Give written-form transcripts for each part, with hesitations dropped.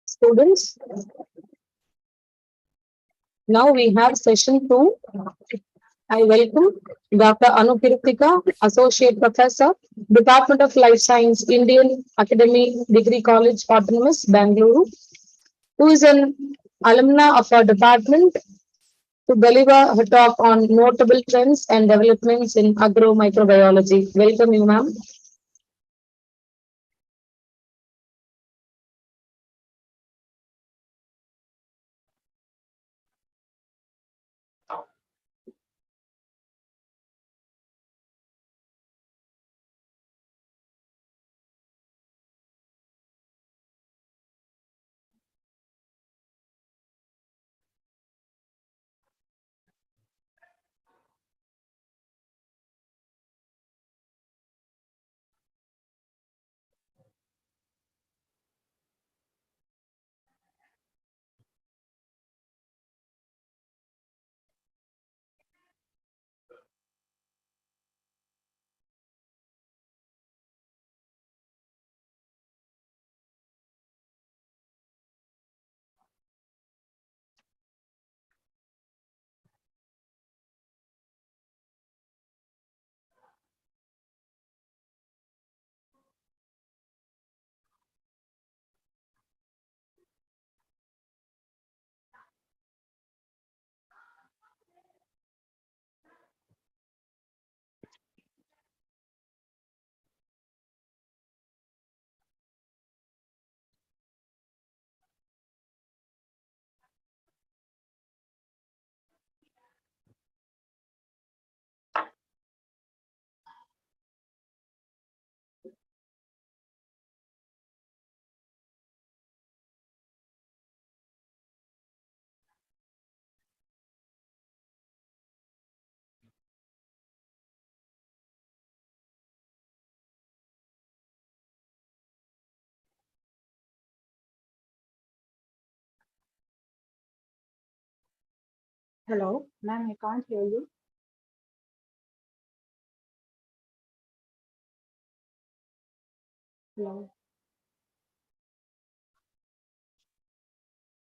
Students, now we have session 2. I welcome Dr. Anupirthika, Associate Professor, Department of Life Science, Indian Academy Degree College, Autonomous, Bangalore, who is an alumna of our department to deliver her talk on notable trends and developments in agro-microbiology. Welcome you, ma'am. Hello, ma'am, I can't hear you. Hello.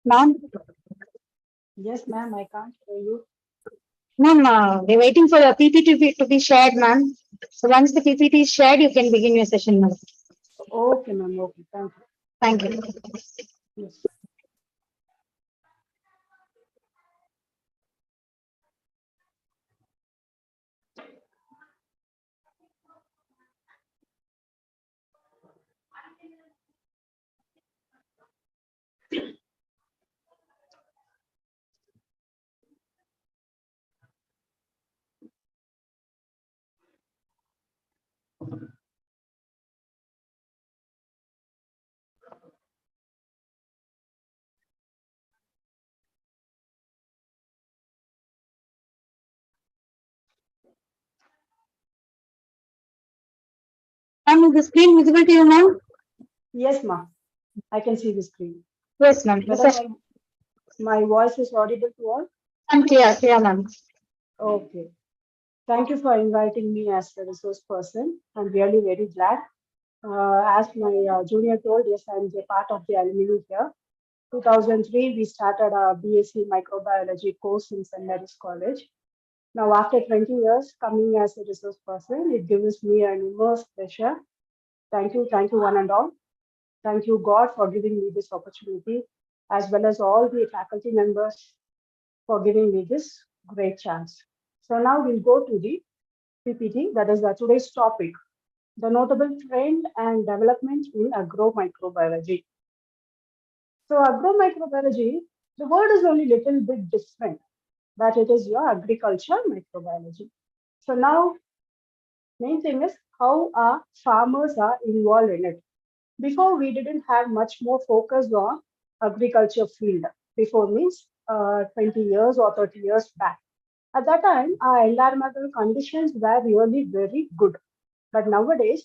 Ma'am, Yes, ma'am, I can't hear you. ma'am, we're waiting for the PPT to be shared, ma'am. So once the PPT is shared, you can begin your session, ma'am. Okay, ma'am. Okay, thank you. Thank you. Yes. Ma'am, is the screen visible to you, ma'am? Yes, ma'am. I can see the screen. Yes, ma'am. The Whether session my voice is audible to all? is clear, ma'am. Okay. Thank you for inviting me as a resource person. I'm really very glad. As my junior told, yes, I'm a part of the alumni here. 2003, we started our BSc Microbiology course in St. Mary's College. Now, after 20 years coming as a resource person, it gives me an immense pleasure. Thank you, one and all. Thank you, God, for giving me this opportunity, as well as all the faculty members for giving me this great chance. So now we'll go to the PPT, that is today's topic, the notable trend and development in agromicrobiology. So agromicrobiology, the word is only little bit different, but it is your agriculture microbiology. So now main thing is how our farmers are involved in it. Before we didn't have much more focus on agriculture field. Before means 20 years or 30 years back. At that time, our environmental conditions were really very good. But nowadays,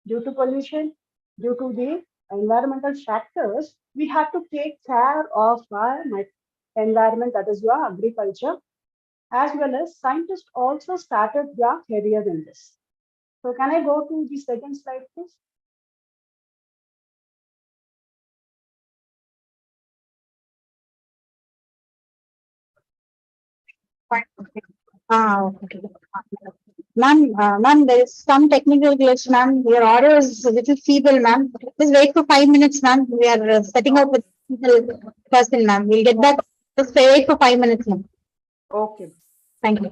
due to pollution, due to the environmental factors, we have to take care of our environment, that is your agriculture, as well as scientists also started their career in this. So can I go to the second slide, please? Okay. Ma'am, there is some technical glitch, ma'am. Your audio is a little feeble, ma'am. Just wait for 5 minutes, ma'am. We are setting up with technical person, ma'am. We'll get back. Just wait for 5 minutes, ma'am. Okay. Thank you.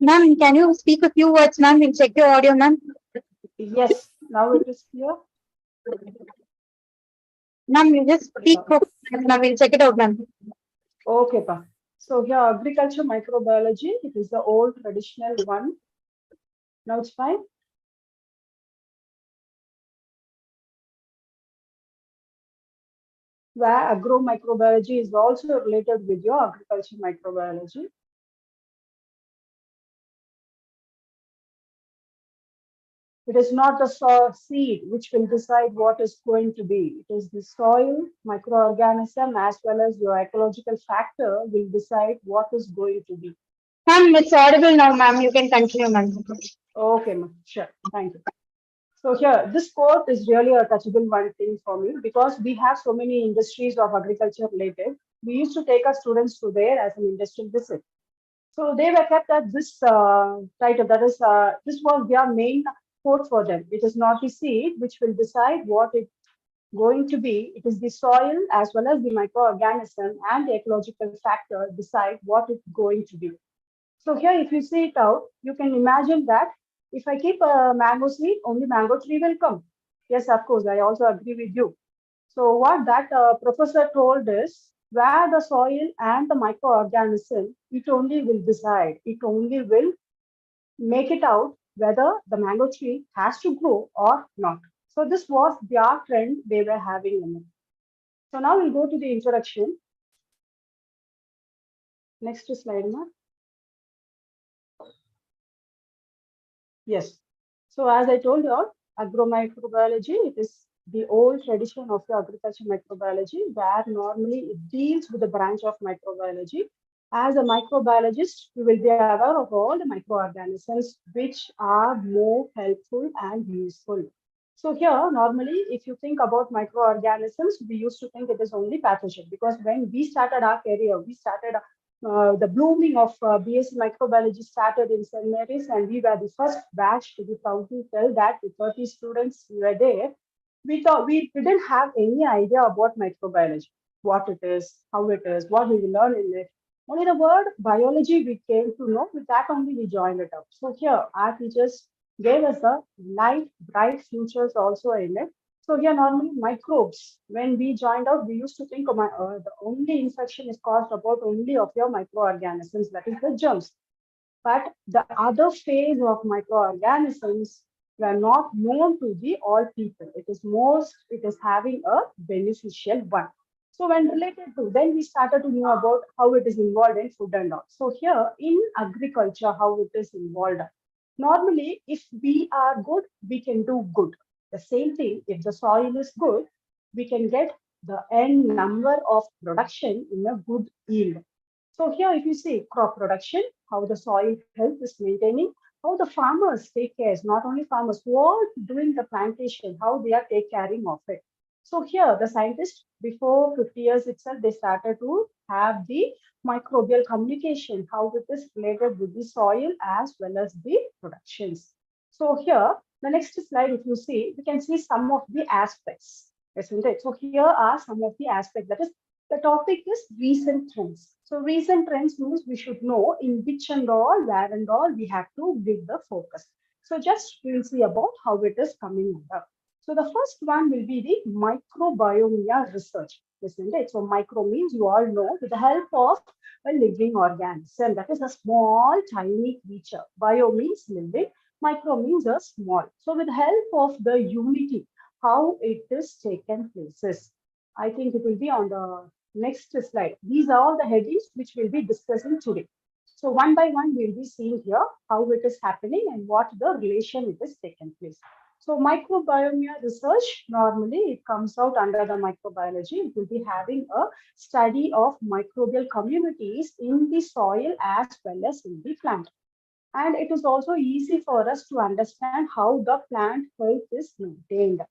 Ma'am, can you speak a few words, ma'am? We'll check your audio, ma'am. Yes, now it is clear. Ma'am, you just speak for ma'am. We'll check it out, ma'am. Okay, pa. So here, agriculture microbiology, it is the old traditional one. Now it's fine. where agromicrobiology is also related with your agriculture microbiology. It is not the seed which will decide what is going to be. It is the soil, microorganism, as well as your ecological factor will decide what is going to be. Ma'am, it's audible now, ma'am. You can continue, ma'am. Okay, ma'am. Sure. Thank you. So here, this quote is really a touchable one thing for me because we have so many industries of agriculture related. We used to take our students to there as an industrial visit. So they were kept at this title. That is, this was their main quote for them. It is not the seed which will decide what it's going to be. It is the soil as well as the microorganism and the ecological factor decide what it's going to be. So here, if you see it out, you can imagine that if I keep a mango seed, only mango tree will come. Yes, of course, I also agree with you. So what that professor told is where the soil and the microorganism, it only will decide, it only will make it out whether the mango tree has to grow or not. So this was their trend they were having in it. So now we'll go to the introduction. Next slide, ma. Yes. So as I told you, agromicrobiology, it is the old tradition of the agriculture microbiology, where normally it deals with the branch of microbiology. As a microbiologist, you will be aware of all the microorganisms which are more helpful and useful. So here, normally, if you think about microorganisms, we used to think it is only pathogen because when we started our career, we started the blooming of BSc microbiology started in St. Mary's, and we were the first batch to be proud to tell that with 30 students were there. We thought we didn't have any idea about microbiology, what it is, how it is, what we will learn in it. Only the word biology we came to know, with that only we joined it up. So here, our teachers gave us a light, bright futures also in it. So here normally microbes. When we joined out, we used to think of the only infection is caused about only of your microorganisms, that is the germs. But the other phase of microorganisms were not known to the all people. It is having a beneficial one. So when related to, then we started to know about how it is involved in food and all. So here in agriculture, how it is involved. Normally, if we are good, we can do good. The same thing, if the soil is good, we can get the n number of production in a good yield. So here, if you see crop production, how the soil health is maintaining, how the farmers take care, not only farmers who are doing the plantation, how they are take caring of it. So here, the scientists before 50 years itself, they started to have the microbial communication, how it is related with the soil as well as the productions. So here, the next slide, if you see, we can see some of the aspects, isn't it? So here are some of the aspects. That is, the topic is recent trends. So recent trends means we should know in which and all, where and all we have to give the focus. So just we'll see about how it is coming up. So the first one will be the microbiome research, isn't it? So micro means you all know with the help of a living organism. That is a small, tiny creature. Bio means living. Micro means a small. So with help of the unity, how it is taken places. I think it will be on the next slide. These are all the headings which we'll be discussing today. So one by one, we'll be seeing here how it is happening and what the relation it is taken place. So microbiome research, normally it comes out under the microbiology. It will be having a study of microbial communities in the soil as well as in the plant. And it is also easy for us to understand how the plant health is maintained.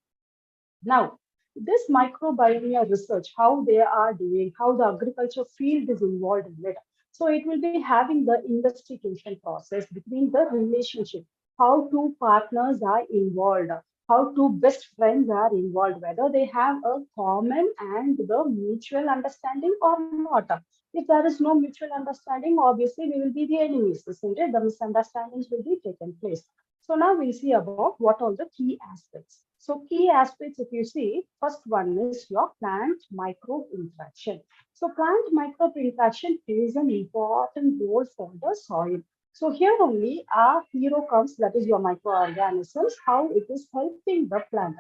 Now, this microbiome research, how they are doing, how the agriculture field is involved in it. So it will be having the investigation process between the relationship, how two partners are involved, how two best friends are involved, whether they have a common and the mutual understanding or not. If there is no mutual understanding, obviously we will be the enemies, isn't it? The misunderstandings will be taken place. So now we'll see about what are the key aspects. So key aspects, if you see, first one is your plant microbe interaction. So plant microbe interaction plays an important role for the soil. So here only our hero comes, that is your microorganisms, how it is helping the plant.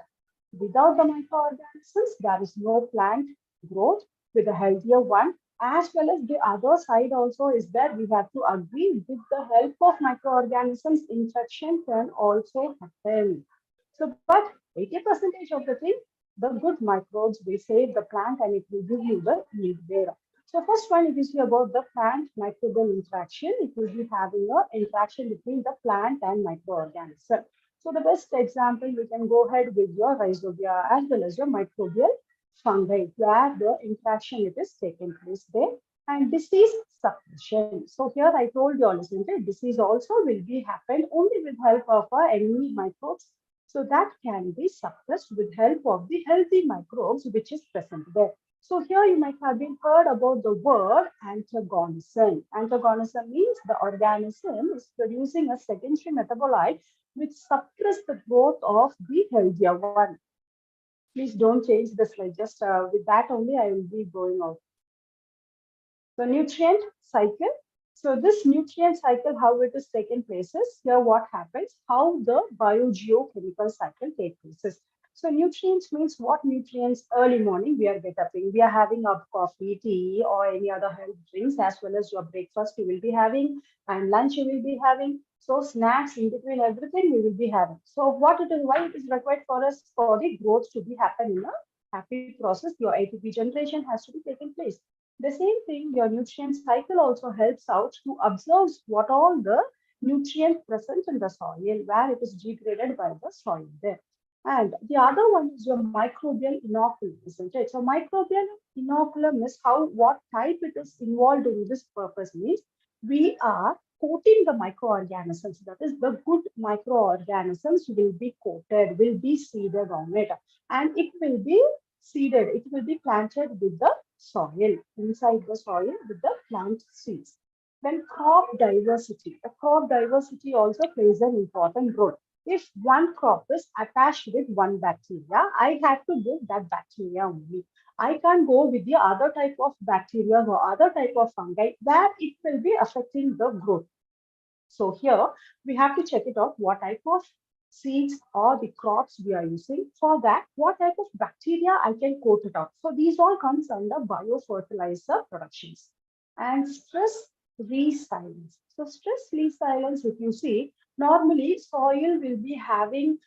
Without the microorganisms, there is no plant, growth with a healthier one, as well as the other side also is that we have to agree with the help of microorganisms, infection can also happen. So, but 80% of the thing, the good microbes will save the plant and it will give you the yield there. So first one, if you see about the plant microbial interaction, it will be having a interaction between the plant and microorganism. So the best example, we can go ahead with your rhizobia as well as your microbial fungi, where the interaction it is taking place there. And disease suppression. So here I told you all, isn't it? Disease also will be happen only with help of enemy microbes. So that can be suppressed with help of the healthy microbes which is present there. So here you might have been heard about the word antagonism. Antagonism means the organism is producing a secondary metabolite which suppress the growth of the healthier one. Please don't change the slide. Just with that only I will be going out. So nutrient cycle. So this nutrient cycle, how it is taken places, here what happens, how the biogeochemical cycle takes places. So nutrients means what nutrients? Early morning we are get up, we are having a coffee, tea or any other health drinks, as well as your breakfast you will be having and lunch you will be having. So snacks in between everything we will be having. So what it is, why it is required for us for the growth to be happen in a happy process, your ATP generation has to be taking place. The same thing, your nutrient cycle also helps out to observe what all the nutrient present in the soil, where it is degraded by the soil there. And the other one is your microbial inoculum, isn't it? So microbial inoculum is how, what type it is involved in this purpose means we are coating the microorganisms. That is, the good microorganisms will be coated, will be seeded on it, and it will be seeded. It will be planted with the soil, inside the soil with the plant seeds. Then crop diversity. The crop diversity also plays an important role. If one crop is attached with one bacteria, I have to give that bacteria only. I can't go with the other type of bacteria or other type of fungi where it will be affecting the growth. So here we have to check it out what type of seeds or the crops we are using. For that, what type of bacteria I can coat it out. So these all comes under biofertilizer productions. And stress resilience. So stress resilience, if you see, normally soil will be having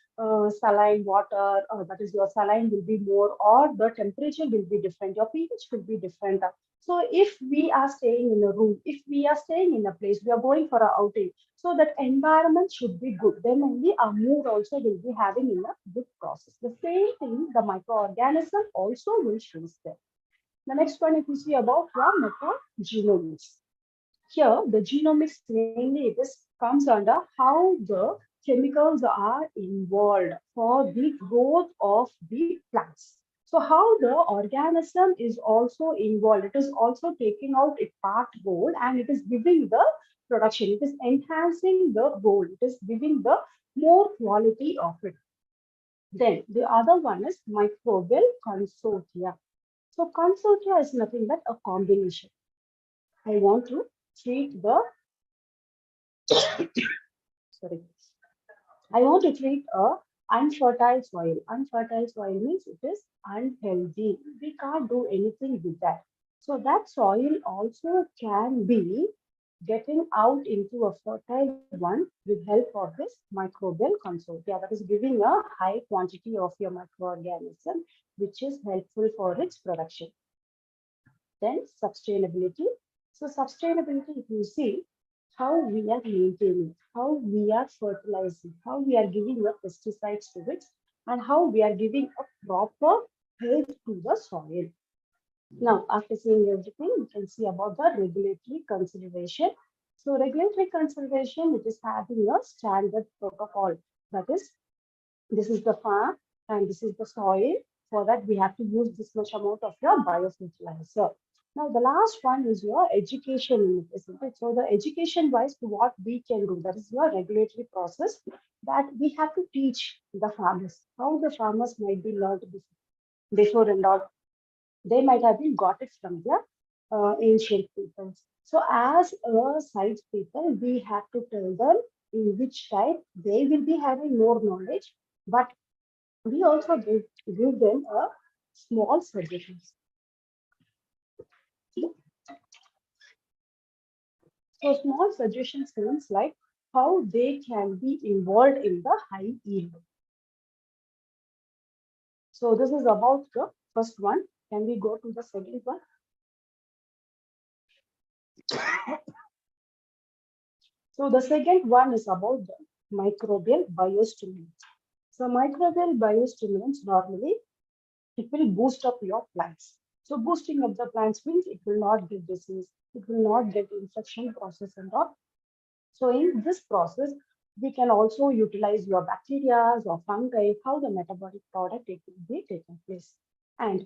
saline water, or that is your saline will be more, or the temperature will be different, your pH will be different. So if we are staying in a room, if we are staying in a place, we are going for an outing, so that environment should be good. Then only our mood also will be having in a good process. The same thing, the microorganism also will show there. The next one, if you see about your metagenomics. Here, the genomics mainly it is comes under how the chemicals are involved for the growth of the plants. So how the organism is also involved. It is also taking out its part role and it is giving the production. It is enhancing the role. It is giving the more quality of it. Then the other one is microbial consortia. So consortia is nothing but a combination. I want to treat the sorry. I want to treat a unfertile soil. Unfertile soil means it is unhealthy. We can't do anything with that. So that soil also can be getting out into a fertile one with help of this microbial consortia. That is giving a high quantity of your microorganism, which is helpful for its production. Then sustainability. So sustainability, if you see how we are maintaining, how we are fertilizing, how we are giving the pesticides to it, and how we are giving a proper health to the soil. Now, after seeing everything, we can see about the regulatory consideration. So regulatory consideration, it is having a standard protocol. That is, this is the farm and this is the soil. For that, we have to use this much amount of your biofertilizer. Now, the last one is your education, isn't it? So the education wise to what we can do, that is your regulatory process that we have to teach the farmers, how the farmers might be learned before and all. They might have been got it from the ancient peoples. So as a science people, we have to tell them in which type they will be having more knowledge, but we also give them a small suggestions. So small suggestions means like how they can be involved in the high yield. So this is about the first one. Can we go to the second one? So the second one is about the microbial biostimulants. So microbial biostimulants normally it will boost up your plants. So boosting up the plants means it will not get disease, it will not get infection process and all. So in this process, we can also utilize your bacteria or fungi, how the metabolic product it will be taking place. And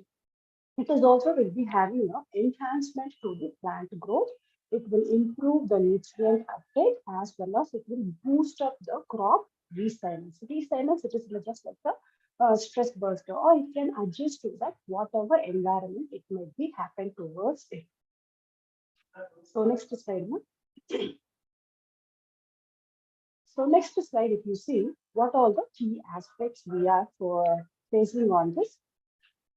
it is also will be having an enhancement to the plant growth. It will improve the nutrient uptake as well as it will boost up the crop resilience. Resilience, it is just like the stress buster, or it can adjust to that whatever environment it may be happen towards it. So next slide, ma'am. So next slide, if you see what all the key aspects we are for facing on this.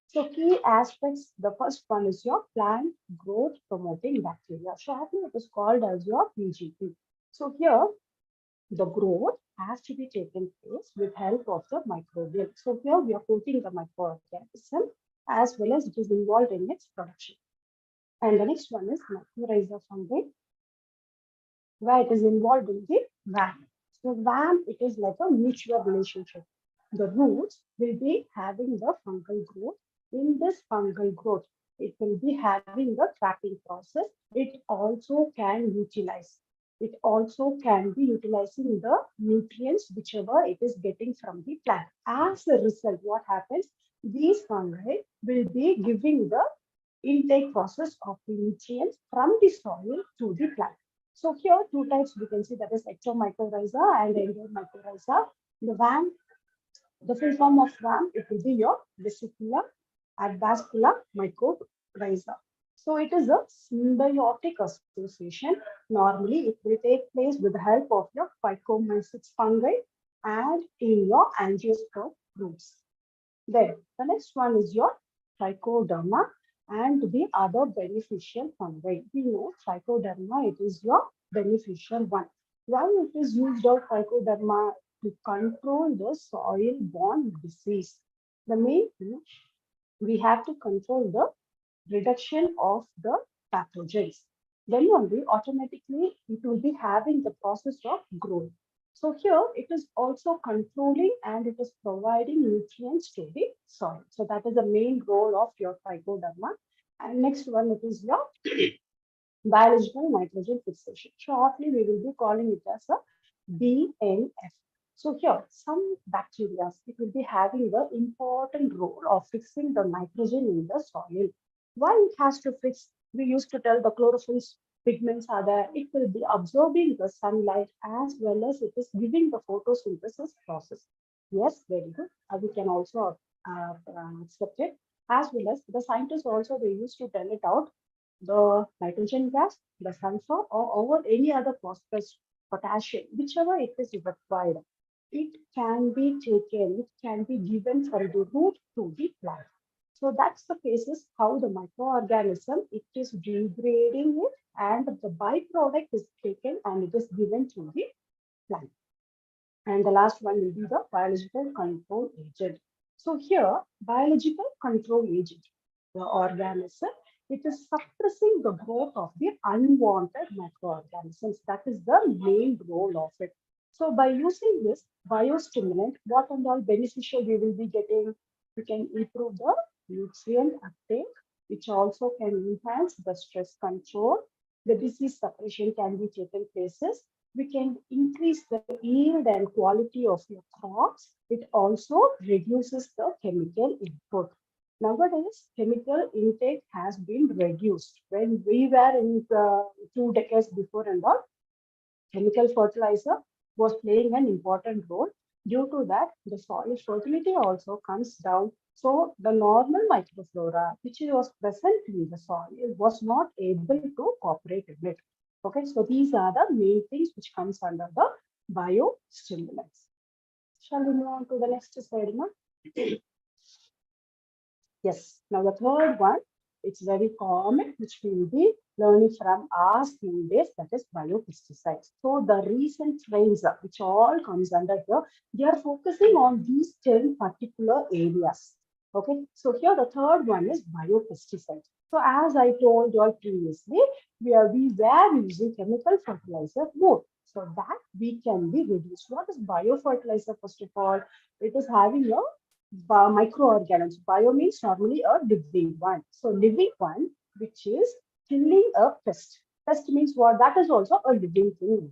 So key aspects, the first one is your plant growth promoting bacteria. Shortly, it is called as your PGP. So here, the growth has to be taken place with help of the microbial. So here we are quoting the microorganism as well as it is involved in its production. And the next one is mycorrhiza fungi, where it is involved in the VAM. So VAM, it is like a mutual relationship. The roots will be having the fungal growth. In this fungal growth, it will be having the trapping process. It also can utilize. It also can be utilizing the nutrients whichever it is getting from the plant. As a result, what happens? These fungi will be giving the intake process of the nutrients from the soil to the plant. So here two types we can see, that is ectomycorrhiza and endomycorrhiza. The VAM, the full form of VAM, it will be your vesicular advascular mycorrhiza. So it is a symbiotic association. Normally it will take place with the help of your phycomycetes fungi and in your angiosperm roots. Then the next one is your trichoderma and the other beneficial fungi. We know trichoderma, it is your beneficial one. Why it is used of trichoderma? To control the soil-borne disease. The main thing, we have to control the reduction of the pathogens. Then only automatically it will be having the process of growth. So here it is also controlling and it is providing nutrients to the soil. So that is the main role of your trichoderma. And next one, it is your biological nitrogen fixation. Shortly, we will be calling it as a BNF. So here, some bacteria, it will be having the important role of fixing the nitrogen in the soil. Why it has to fix? We used to tell the chlorophyll pigments are there. It will be absorbing the sunlight as well as it is giving the photosynthesis process. Yes, very good. We can also accept it. As well as the scientists also, they used to tell it out the nitrogen gas, the sulfur, or over any other phosphorus, potassium, whichever it is required. It can be taken, it can be given from the root to the plant. So that's the basis how the microorganism, it is degrading it and the byproduct is taken and it is given to the plant. And the last one will be the biological control agent. So here, biological control agent, the organism, it is suppressing the growth of the unwanted microorganisms. That is the main role of it. So by using this biostimulant, what and all beneficial we will be getting? We can improve the nutrient uptake, which also can enhance the stress control. The disease suppression can be taken places. We can increase the yield and quality of your crops. It also reduces the chemical input. Nowadays, chemical intake has been reduced. When we were in the 2 decades before and all, chemical fertilizer was playing an important role. Due to that, the soil fertility also comes down. So the normal microflora, which was present in the soil, was not able to cooperate with it. Okay, so these are the main things which comes under the biostimulants. Shall we move on to the next slide now? Yes, now the third one, it's very common, which will be learning from our school days, that is biopesticides. So the recent trends, which all comes under here, they are focusing on these 10 particular areas. Okay, so here the third one is biopesticides. So as I told you all previously, we were using chemical fertilizer more. So that we can be reduced. What is biofertilizer? First of all, it is having a microorganisms. Bio means normally a living one. So living one, which is killing a pest. Pest means what? That is also a living thing.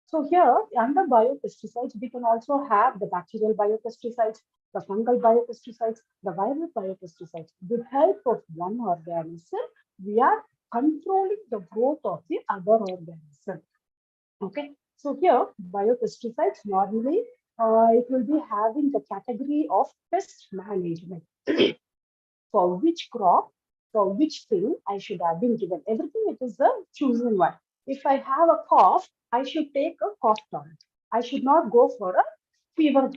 So here, under biopesticides, we can also have the bacterial biopesticides, the fungal biopesticides, the viral biopesticides. With help of one organism, we are controlling the growth of the other organism. Okay, so here biopesticides normally it will be having the category of pest management. For which crop, for which thing I should have been given. Everything it is the chosen one. If I have a cough, I should take a cough tonic. I should not go for a fever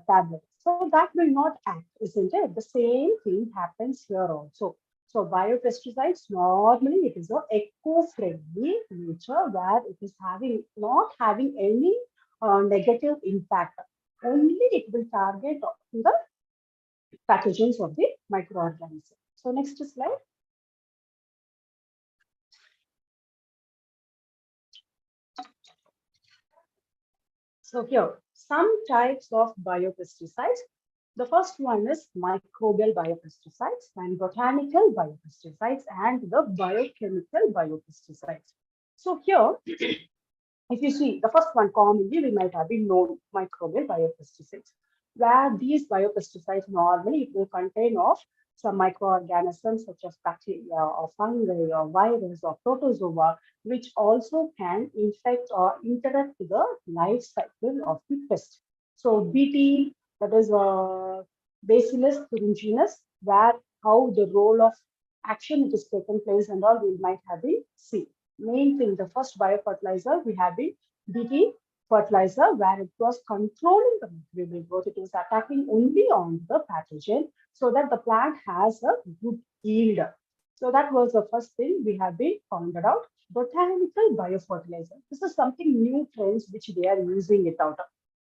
tablet. So that will not act, isn't it? The same thing happens here also. So biopesticides normally it is a eco-friendly nature where it is having not having any negative impact. Only it will target the pathogens of the microorganism. So next slide. So here, some types of biopesticides. The first one is microbial biopesticides and botanical biopesticides and the biochemical biopesticides. So here, if you see the first one commonly, we might have been known microbial biopesticides, where these biopesticides normally it will contain of some microorganisms such as bacteria or fungi or virus or protozoa, which also can infect or interact with the life cycle of the pest. So BT, that is Bacillus thuringiensis, where how the role of action it is taken place and all we might have been seen. Main thing, the first biofertilizer we have been BT fertilizer, where it was controlling the microbial growth. It was attacking only on the pathogen so that the plant has a good yield. So that was the first thing we have been found out. Botanical biofertilizer. This is something new trends which they are using it out of.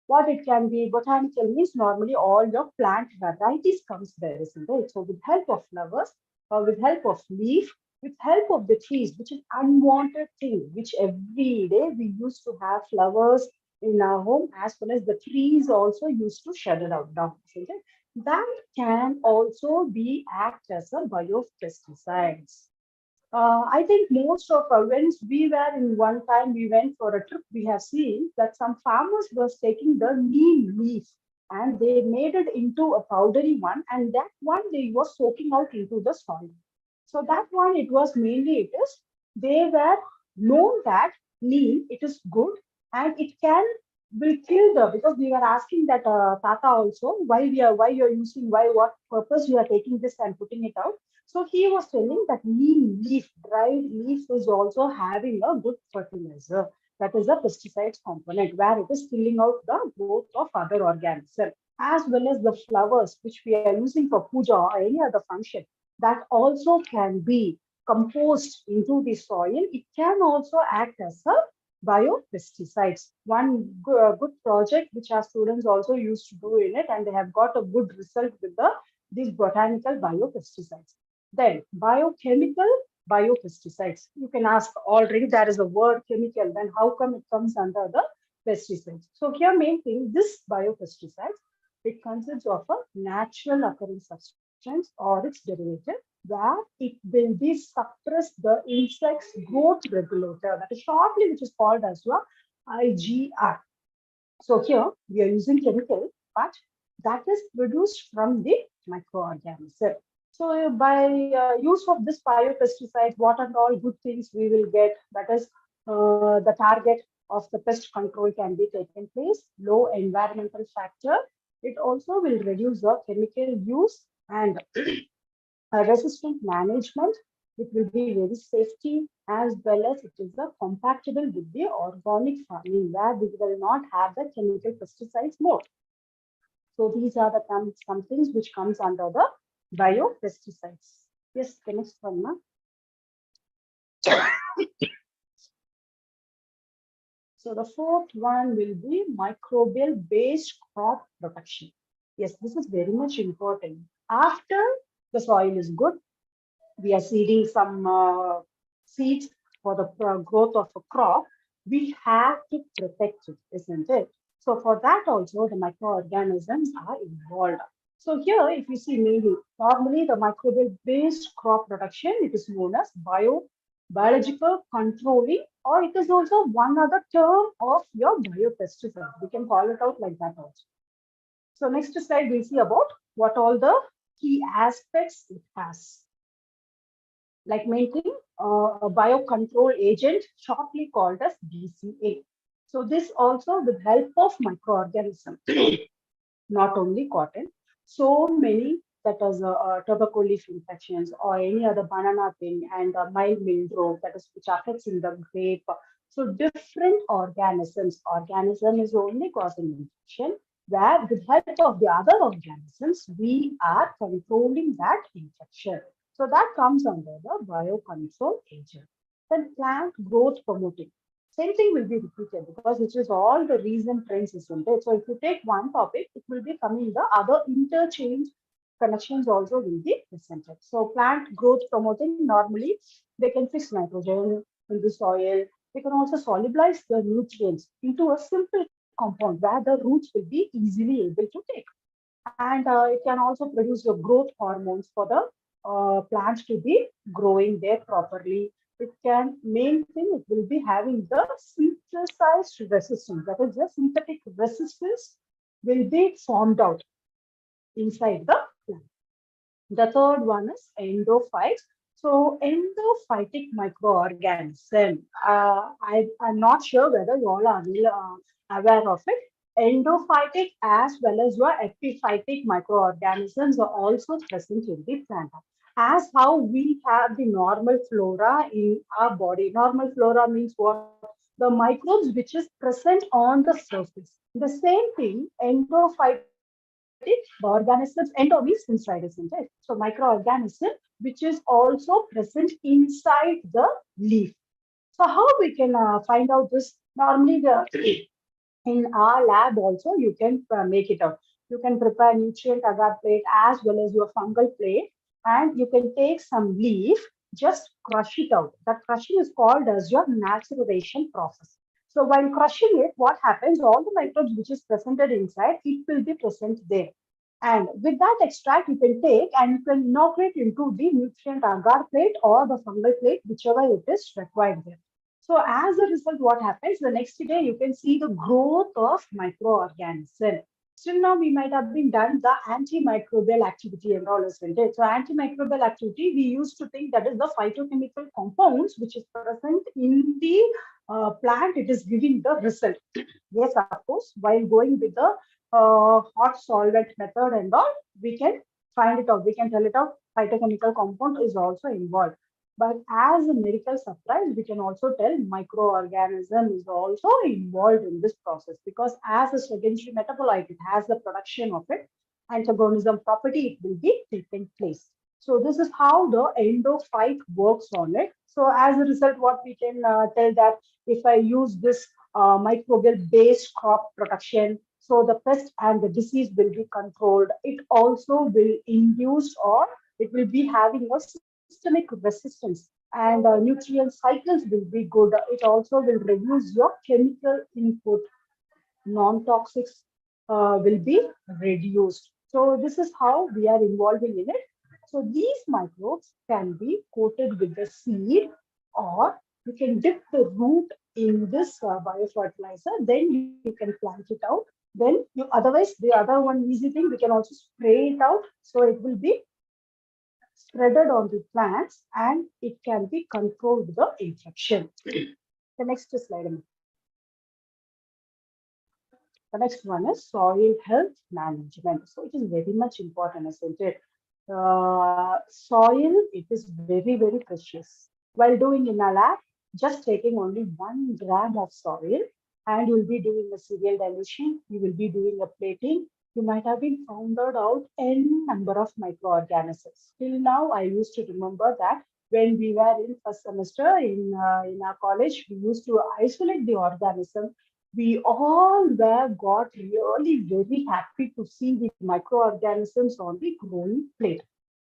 What it can be, botanical means normally all your plant varieties comes there, isn't it? So with help of flowers or with help of leaf, with help of the trees, which is unwanted thing, which every day we used to have flowers in our home, as well as the trees also used to shut it out down, isn't it? That can also be act as a biopesticides. I think most of when we were in one time we went for a trip, we have seen that some farmers were taking the neem leaf and they made it into a powdery one, and that one they were soaking out into the soil. So that one it was mainly it is they were known that neem it is good and it can will kill the, because we were asking that Tata also why you're using, why what purpose you are taking this and putting it out. So he was telling that neem leaf, dried leaf is also having a good fertilizer. That is a pesticides component where it is killing out the growth of other organisms, as well as the flowers which we are using for puja or any other function. That also can be composed into the soil. It can also act as a biopesticides. One good project which our students also used to do in it, and they have got a good result with these botanical biopesticides. Then biochemical biopesticides. You can ask already there is a word chemical, then how come it comes under the pesticides? So here main thing, this biopesticides, it consists of a natural occurring substance or its derivative where it will be suppress the insect's growth regulator, that is shortly which is called as your IGR. So here we are using chemical, but that is produced from the microorganism. So by use of this biopesticide, what and all good things we will get, that is the target of the pest control can be taken place, low environmental factor. It also will reduce the chemical use and resistant management. It will be very safety, as well as it is compatible with the organic farming where we will not have the chemical pesticides more. So these are the some things which comes under the biopesticides. Yes, the next one, ma'am. So the fourth one will be microbial-based crop protection. Yes, this is very much important. After the soil is good, we are seeding some seeds for the growth of a crop, we have to protect it, isn't it? So for that also the microorganisms are involved. So here, if you see mainly, normally the microbial-based crop protection, it is known as biological controlling, or it is also one other term of your biopesticide. We can call it out like that also. So next slide, we'll see about what all the key aspects it has. Like maintaining a biocontrol agent shortly called as BCA. So this also with help of microorganisms, not only cotton, so many that is tobacco leaf infections or any other banana thing and mild mildew that is which affects in the grape. So different organism is only causing infection where with help of the other organisms, we are controlling that infection. So that comes under the biocontrol agent. Then plant growth promoting. Same thing will be repeated because which is all the recent trends, isn't it? So if you take one topic, it will be coming the other interchange connections also will be presented. So plant growth promoting, normally they can fix nitrogen in the soil. They can also solubilize the nutrients into a simple compound where the roots will be easily able to take. And it can also produce the growth hormones for the plants to be growing there properly. It can, main thing, it will be having the synthesized resistance, that is the synthetic resistance will be formed out inside the plant. The third one is endophytes. So endophytic microorganism. I'm not sure whether you all are aware of it. Endophytic as well as your epiphytic microorganisms are also present in the plant. As how we have the normal flora in our body. Normal flora means what? The microbes which is present on the surface. The same thing, endophytic organisms, endo means inside, isn't it? So microorganism which is also present inside the leaf. So how we can find out this? Normally the in our lab also you can make it out. You can prepare nutrient agar plate as well as your fungal plate, and you can take some leaf, just crush it out. That crushing is called as your maturation process. So while crushing it, what happens? All the microbes which is presented inside, it will be present there. And with that extract, you can take and you can inoculate into the nutrient agar plate or the fungal plate, whichever it is required there. So as a result, what happens? The next day, you can see the growth of microorganism. Still now, we might have been done the antimicrobial activity and all, isn't it? So antimicrobial activity, we used to think that is the phytochemical compounds which is present in the plant. It is giving the result. Yes, of course, while going with the hot solvent method and all, we can find it out. We can tell it out. Phytochemical compound is also involved. But as a medical surprise, we can also tell microorganism is also involved in this process because as a secondary metabolite, it has the production of it. Antagonism property, it will be taking place. So this is how the endophyte works on it. So as a result, what we can tell that if I use this microbial based crop protection, so the pest and the disease will be controlled. It also will induce or it will be having a systemic resistance and nutrient cycles will be good. It also will reduce your chemical input. Non-toxics will be reduced. So this is how we are involving in it. So these microbes can be coated with the seed or you can dip the root in this biofertilizer. Then you can plant it out. Then you otherwise the other one easy thing we can also spray it out. So it will be spreaded on the plants and it can be controlled the infection. The next slide. The next one is soil health management. So it is very much important, isn't it? Soil, it is very, very precious. While doing in a lab, just taking only 1 gram of soil and you'll be doing a cereal dilution, you will be doing a plating, you might have been found out n number of microorganisms. Till now, I used to remember that when we were in first semester in our college, we used to isolate the organism. We all were got really very happy to see the microorganisms on the growing plate.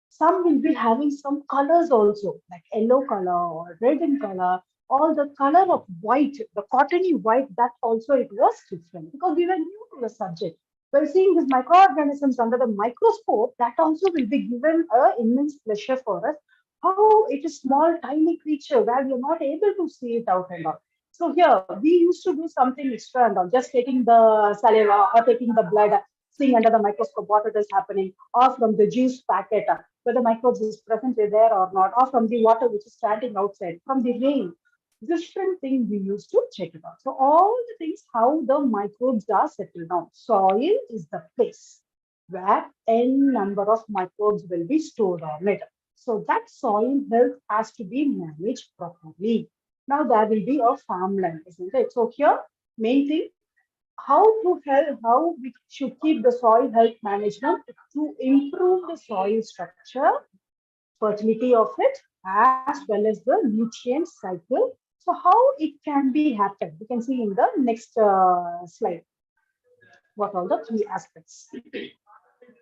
Some will be having some colors also, like yellow color or red in color, or the color of white, the cottony white, that also it was different because we were new to the subject. By seeing these microorganisms under the microscope, that also will be given a immense pleasure for us. How it is small, tiny creature where we are not able to see it out and all. So here we used to do something extra and all, just taking the saliva or taking the blood, seeing under the microscope what it is happening, or from the juice packet, whether microbes is present there or not, or from the water which is standing outside, from the rain. Different thing we used to check it out. So all the things how the microbes are settled down. Soil is the place where n number of microbes will be stored on it. So that soil health has to be managed properly. Now there will be a farmland, isn't it? So here, main thing, how to help, how we should keep the soil health management to improve the soil structure, fertility of it, as well as the nutrient cycle. So how it can be happen, we can see in the next slide what are the key aspects.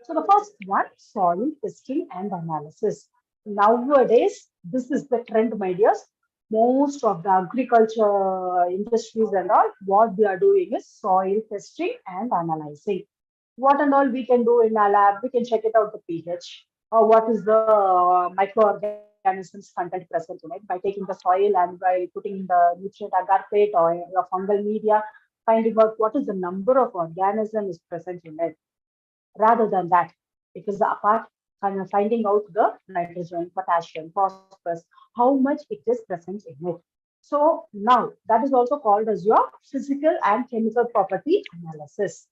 So the first one, soil testing and analysis. Nowadays, this is the trend, my dears. Most of the agriculture industries and all, what they are doing is soil testing and analyzing. What and all we can do in our lab, we can check it out the pH, or what is the microorganisms content present in it by taking the soil and by putting the nutrient agar plate or a fungal media, finding out what is the number of organisms present in it. Rather than that, it is apart kind of finding out the nitrogen, potassium, phosphorus, how much it is present in it. So now that is also called as your physical and chemical property analysis.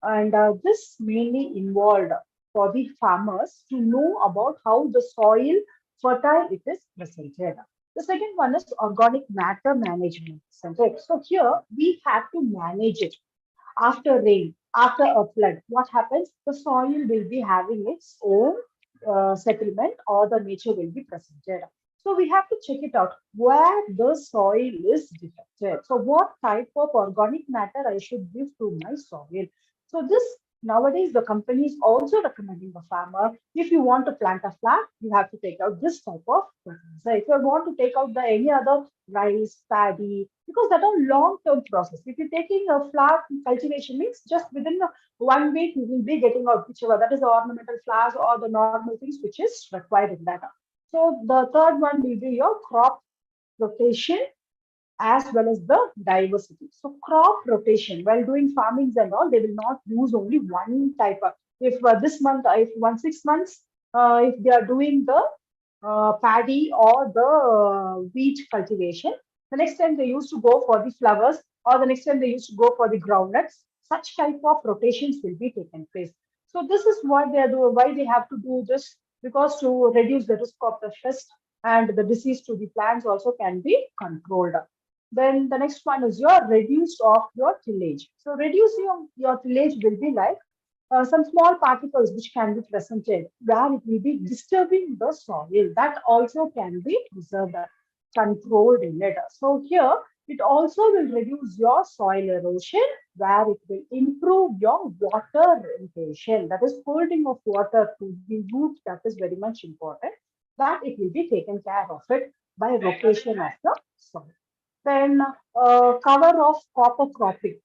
And this mainly involved for the farmers to know about how the soil fertile it is presented. The second one is organic matter management. Isn't it? So here we have to manage it after rain, after a flood, what happens? The soil will be having its own settlement or the nature will be presented. So we have to check it out where the soil is defected. So what type of organic matter I should give to my soil. So this nowadays the company is also recommending the farmer if you want to plant a flower, you have to take out this type of fertilizer. If you want to take out the any other rice, paddy, because that are long-term process. If you're taking a flower cultivation means just within 1 week you will be getting out whichever that is the ornamental flowers or the normal things which is required in that. So the third one will be your crop rotation as well as the diversity. So crop rotation, while doing farmings and all, they will not use only one type of. If this month, if 1 6 months, if they are doing the paddy or the wheat cultivation, the next time they used to go for the flowers, or the next time they used to go for the groundnuts. Such type of rotations will be taken place. So this is what they are doing. Why they have to do this? Because to reduce the risk of the pest and the disease to the plants also can be controlled. Then the next one is your reduce of your tillage. So reduce your tillage will be like some small particles which can be presented where it will be disturbing the soil. That also can be preserved, controlled in it. So here it also will reduce your soil erosion where it will improve your water retention. That is holding of water to the root. That is very much important. That it will be taken care of it by rotation of the soil. Then cover of copper cropping.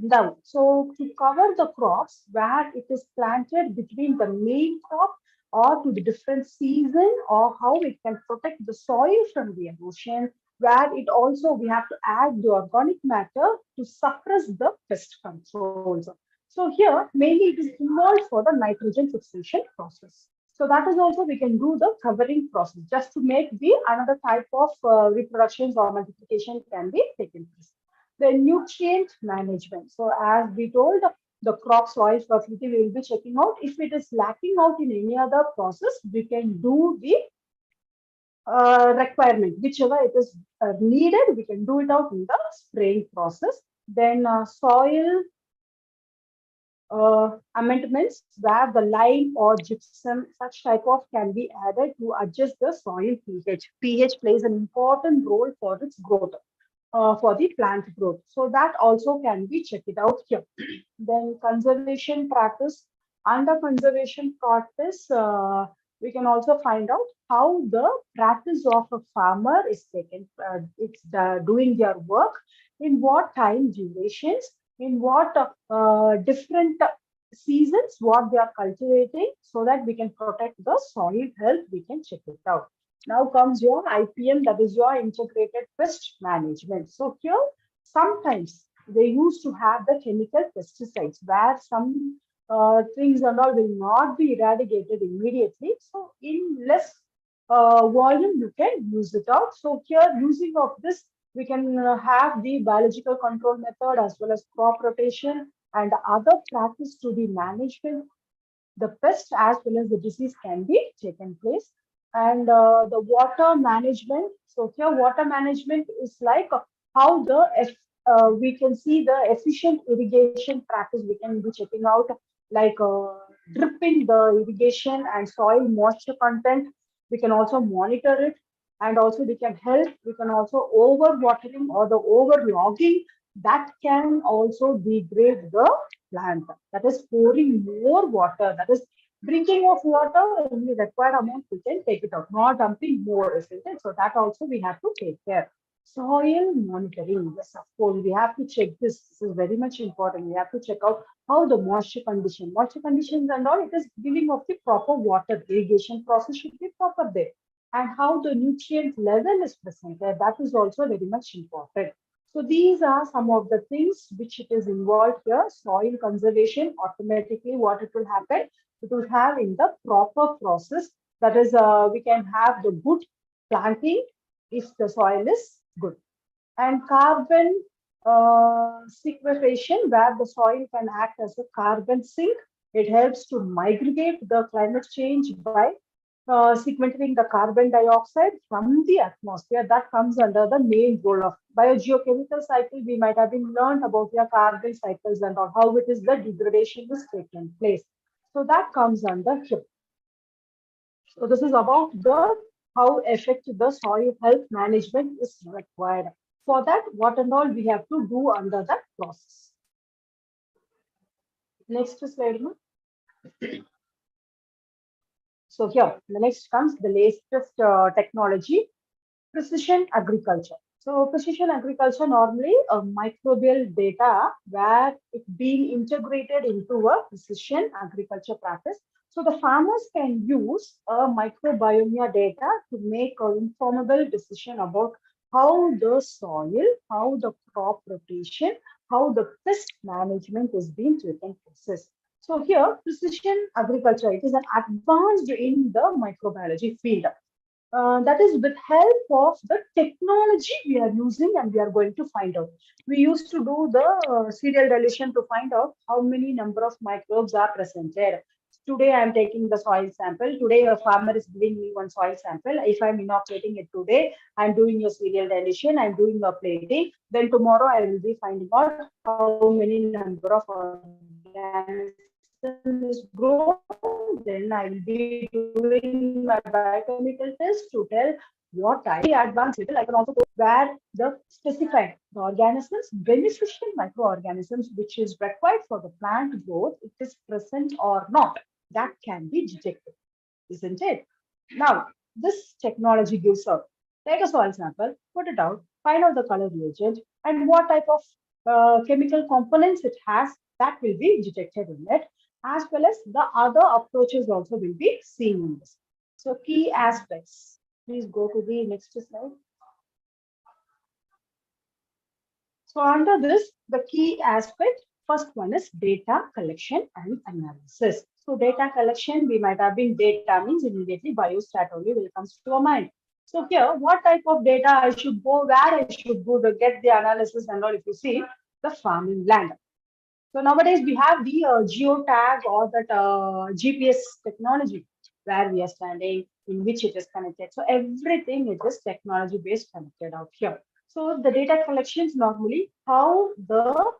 Now, so to cover the crops where it is planted between the main crop or to the different season or how it can protect the soil from the erosion, where it also we have to add the organic matter to suppress the pest controls. So here mainly it is involved for the nitrogen fixation process. So that is also we can do the covering process just to make the another type of reproductions or multiplication can be taken place. The nutrient management. So as we told, the crop soil fertility we will be checking out. If it is lacking out in any other process, we can do the requirement, whichever it is needed, we can do it out in the spraying process. Then soil amendments where the lime or gypsum, such type of can be added to adjust the soil pH. pH plays an important role for its growth, for the plant growth. So that also can be checked it out here. Then conservation practice. Under conservation practice, we can also find out how the practice of a farmer is taken, doing their work, in what time durations, in what different seasons, what they are cultivating, so that we can protect the soil health. We can check it out. Now comes your IPM, that is your integrated pest management. So here, sometimes they used to have the chemical pesticides where some things and all will not be eradicated immediately. So in less volume, you can use it out. So here, using of this, we can have the biological control method as well as crop rotation and other practice to the management, the pest as well as the disease can be taken place. And the water management. So here, water management is like how we can see the efficient irrigation practice. We can be checking out like dripping the irrigation and soil moisture content. We can also monitor it, and also we can help. We can also over watering or the over logging that can also degrade the plant. That is pouring more water. That is drinking of water in the required amount. We can take it out, not dumping more, isn't it? So that also we have to take care. Soil monitoring. Yes, of course, we have to check this. This is very much important. We have to check out how the moisture conditions and all. It is giving of the proper water. Irrigation process should be proper there, and how the nutrient level is present there. That is also very much important. So these are some of the things which it is involved here. Soil conservation, automatically what it will happen, it will have in the proper process. That is, we can have the good planting if the soil is good. And carbon sequestration, where the soil can act as a carbon sink. It helps to migrate the climate change by sequestering the carbon dioxide from the atmosphere. That comes under the main role of biogeochemical cycle. We might have been learned about your carbon cycles and all, how it is the degradation is taking place. So that comes under here. So this is about the how effective the soil health management is required. For that, what and all we have to do under that process. Next slide. So here, the next comes the latest technology, precision agriculture. So precision agriculture normally a microbial data where it's being integrated into a precision agriculture practice. So the farmers can use a microbiome data to make an informable decision about how the soil, how the crop rotation, how the pest management is being taken process. So here, precision agriculture, it is an advanced in the microbiology field. That is with help of the technology we are using and we are going to find out. We used to do the serial dilution to find out how many number of microbes are present there. Today I am taking the soil sample. Today a farmer is giving me one soil sample. If I'm inoculating it today, I'm doing a serial dilution, I'm doing a plating. Then tomorrow I will be finding out how many number of organisms is grown. Then I will be doing my biochemical test to tell what I advanced level. I can also go where the specified the organisms, beneficial microorganisms, which is required for the plant growth, it is present or not. That can be detected, isn't it? Now, this technology gives out. Take a soil sample, put it out, find out the color reagent, and what type of chemical components it has, that will be detected in it, as well as the other approaches also will be seen in this. So key aspects. Please go to the next slide. So under this, the key aspect, first one is data collection and analysis. So data collection, we might have been data means immediately biostat only will comes to our mind. So here, what type of data I should go, where I should go to get the analysis and all, if you see, the farming land. So nowadays we have the geotag or that GPS technology where we are standing, in which it is connected. So everything it is technology based connected out here. So the data collections normally how the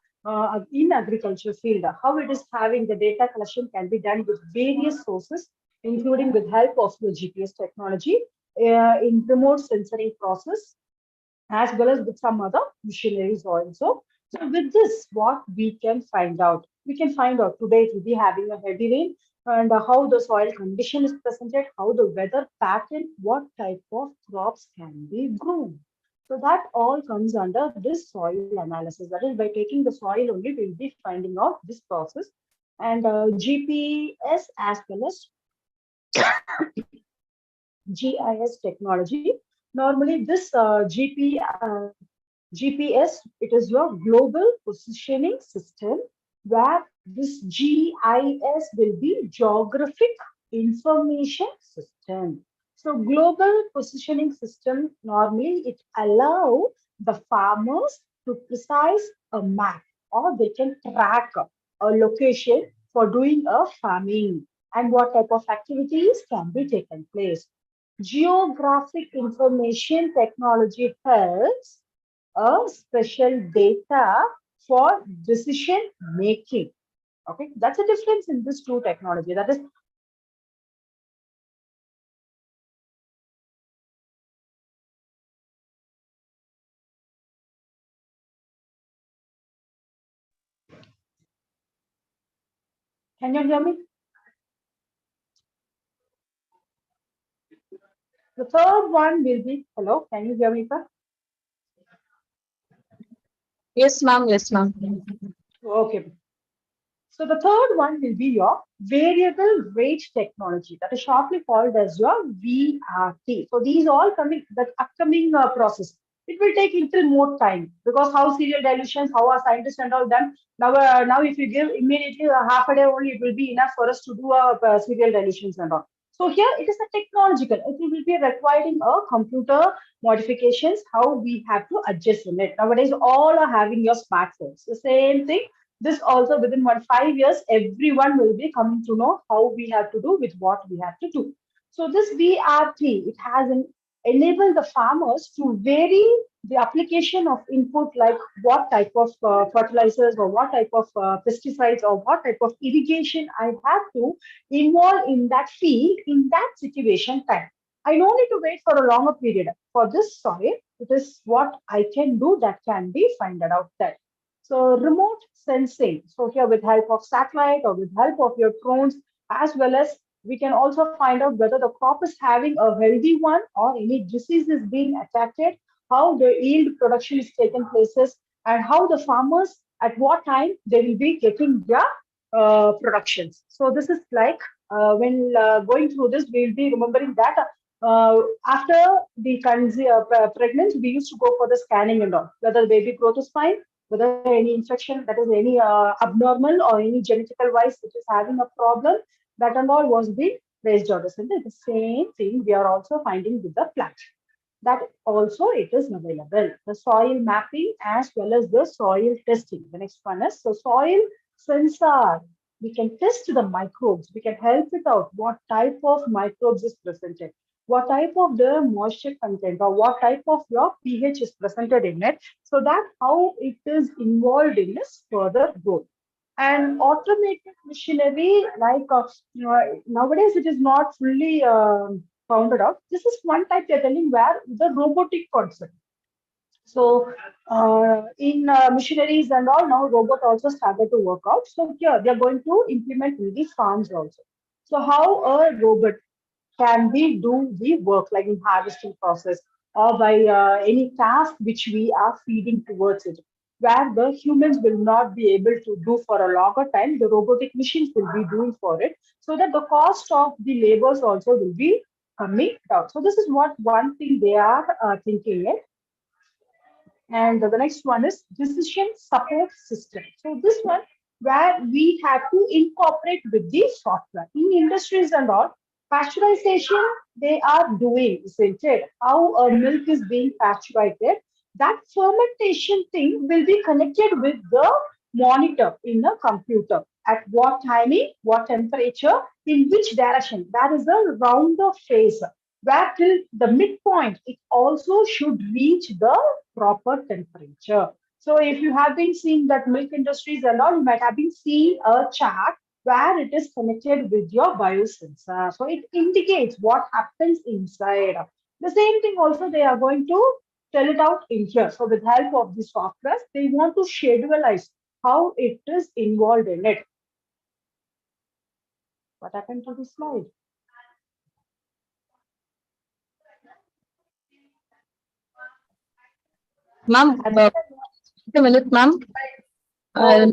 in agriculture field. How it is having the data collection can be done with various sources, including with help of the GPS technology in remote sensoring process, as well as with some other missionaries also. So with this, what we can find out? We can find out today it will be having a heavy rain and how the soil condition is presented, how the weather pattern, what type of crops can be grown. So that all comes under this soil analysis. That is by taking the soil only, we'll be finding out this process. And GPS as well as GIS technology. Normally, this GPS, it is your global positioning system where this GIS will be geographic information system. So global positioning system, normally it allow the farmers to precise a map or they can track a location for doing a farming and what type of activities can be taken place. Geographic information technology helps a special data for decision making. Okay, that's a difference in this two technology. That is, can you hear me? The third one will be, hello, can you hear me, sir? Yes, ma'am. Yes, ma'am. Okay. So the third one will be your variable rate technology, that is shortly called as your VRT. So these all coming, the upcoming process. It will take little more time because how serial dilutions, how our scientists and all done. Now if you give immediately a half a day only, it will be enough for us to do a serial dilutions and all. So here it is a technological. It will be requiring a computer modifications how we have to adjust in it. Nowadays, all are having your smartphones. The same thing this also within 5 years, everyone will be coming to know how we have to do with what we have to do. So this VRT, it has enabled the farmers to vary the application of input like what type of fertilizers or what type of pesticides or what type of irrigation I have to involve in that field in that situation time. I don't need to wait for a longer period. For this soil, it is what I can do that can be found out there. So remote sensing. So here with help of satellite or with help of your drones, as well as we can also find out whether the crop is having a healthy one or any disease is being attacked, how the yield production is taking places, and how the farmers at what time they will be getting their productions. So this is like when going through this, we will be remembering that after the pregnancy, we used to go for the scanning and all, whether the baby growth is fine, whether any infection, that is any abnormal or any genetical wise which is having a problem, that and all was being raised out. Isn't it? The same thing we are also finding with the plant. That also it is available. The soil mapping as well as the soil testing. The next one is the soil sensor. We can test the microbes. We can help it out. What type of microbes is presented? What type of the moisture content or what type of your pH is presented in it, so that how it is involved in this further growth. And automated machinery, like nowadays it is not fully founded out. This is one type they're telling where the robotic concept. So in machineries and all, now robot also started to work out. So here they are going to implement in the farms also. So how a robot can we do the work like in harvesting process or by any task which we are feeding towards it, where the humans will not be able to do for a longer time, the robotic machines will be doing for it, so that the cost of the labors also will be coming down. So this is what one thing they are thinking it. And the next one is decision support system. So this one where we have to incorporate with the software in industries and all. Pasteurization they are doing, isn't it? How a milk is being pasteurized. That fermentation thing will be connected with the monitor in a computer. At what timing, what temperature, in which direction. That is the round of phase where till the midpoint it also should reach the proper temperature. So if you have been seeing that milk industries and all, you might have been seeing a chart where it is connected with your biosensor. So it indicates what happens inside. The same thing also they are going to tell it out in here. So with help of the software, they want to scheduleize how it is involved in it. What happened to the slide? Ma'am minute ma'am Okay,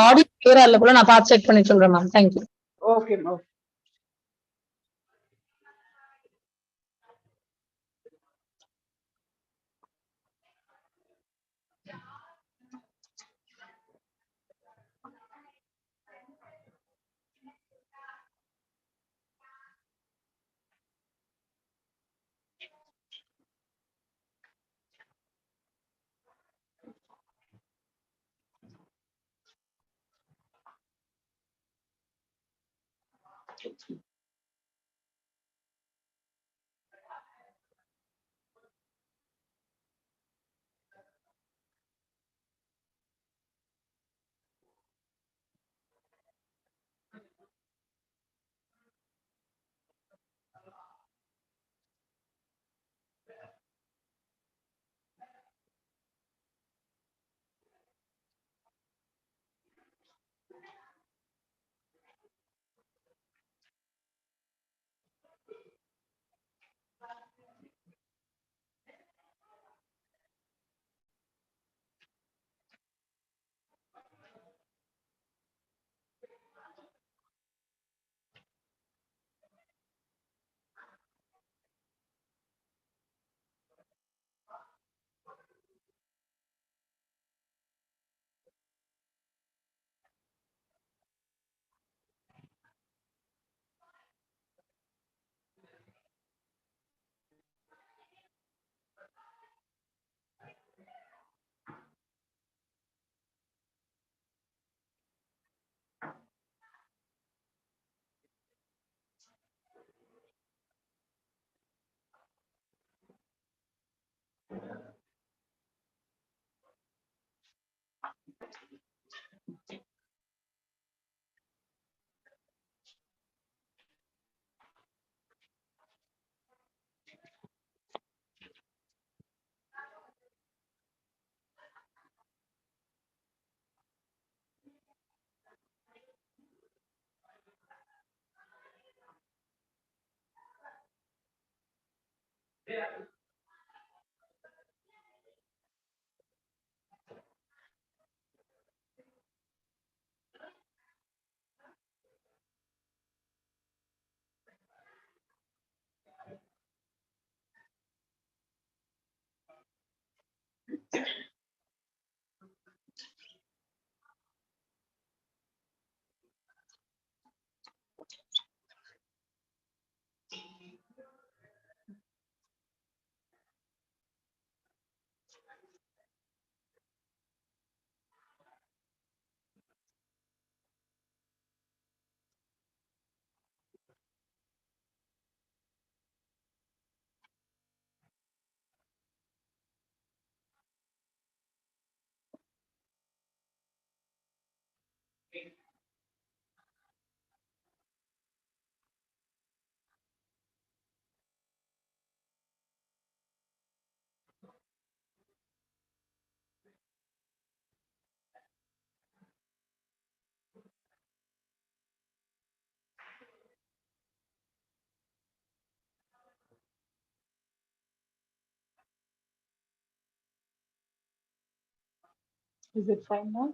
audio கிளியரா இல்ல போல நான் பார்த்து check பண்ணி சொல்றேன் ma'am thank you okay, okay. Is it fine now?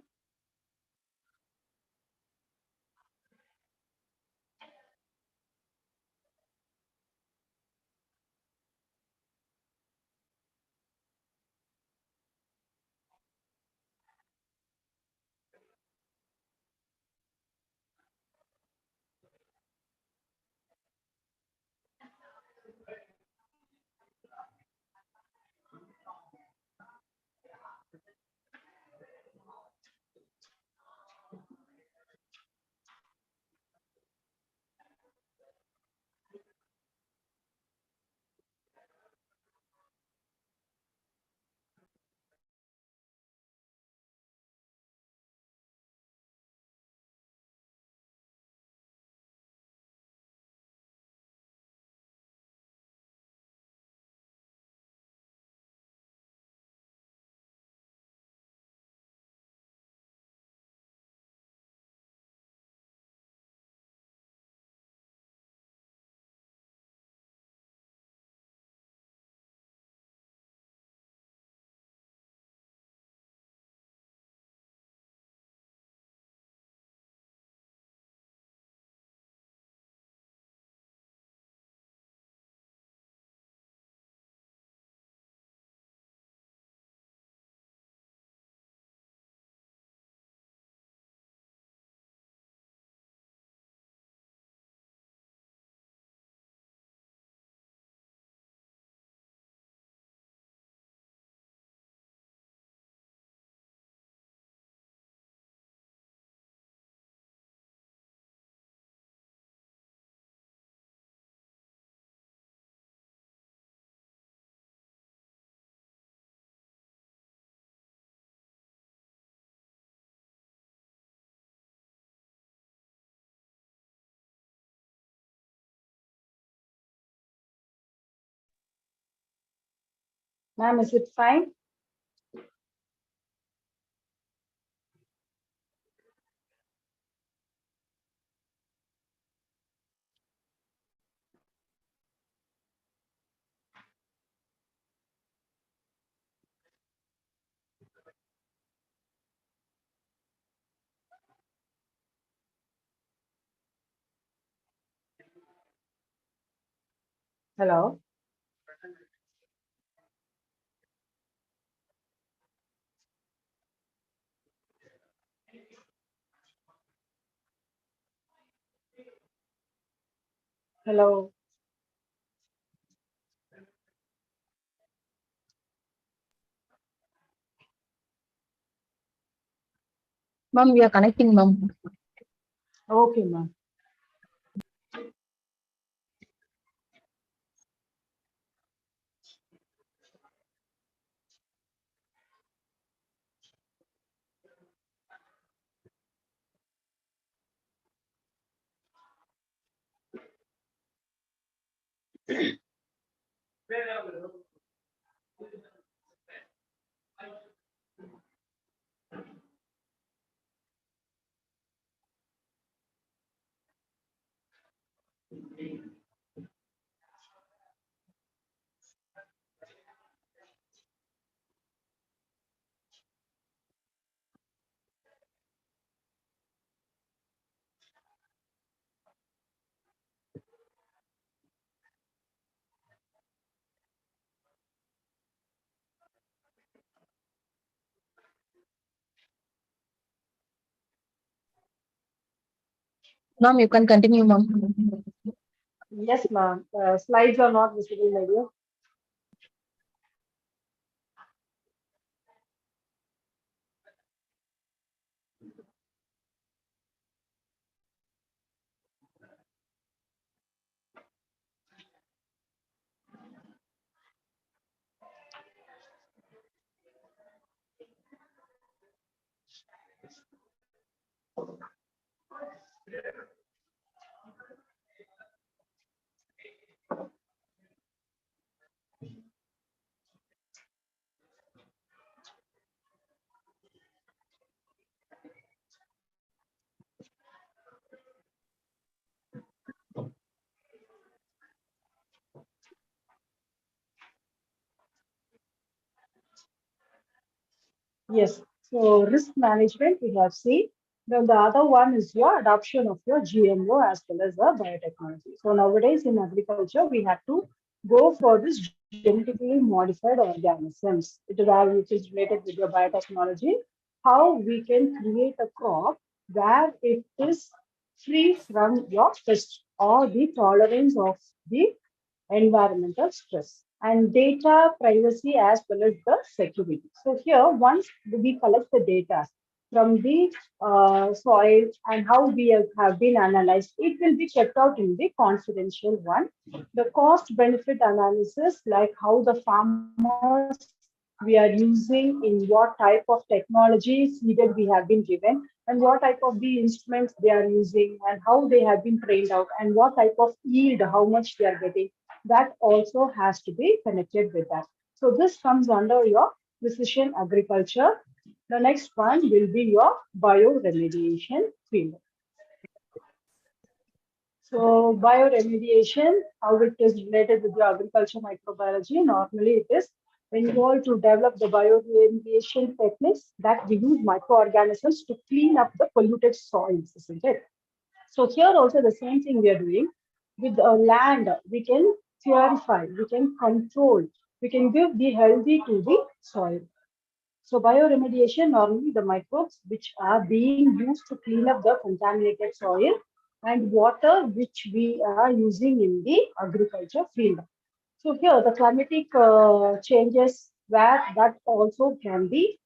Ma'am, is it fine? Hello? Hello? Ma'am, we are connecting, ma'am. Okay, ma'am. Ma'am, you can continue, ma'am. Yes, ma'am. Slides are not visible, my dear. Yes. So risk management we have seen. Then the other one is your adoption of your GMO as well as the biotechnology. So nowadays in agriculture we have to go for this genetically modified organisms. Which is related with your biotechnology. How we can create a crop where it is free from your pest or the tolerance of the environmental stress and data privacy as well as the security. So here, once we collect the data from the soil and how we have been analyzed, it will be kept out in the confidential one. The cost benefit analysis, like how the farmers we are using, in what type of technology seeded we have been given, and what type of the instruments they are using, and how they have been trained out, and what type of yield, how much they are getting, that also has to be connected with that. So this comes under your precision agriculture. The next one will be your bioremediation field. So bioremediation, how it is related with the agriculture microbiology, normally it is involved to develop the bioremediation techniques that we use microorganisms to clean up the polluted soils, isn't it? So here also the same thing we are doing with land. We can purify, we can control, we can give the healthy to the soil. So bioremediation, normally the microbes which are being used to clean up the contaminated soil and water which we are using in the agriculture field. So here the climatic changes where that also can be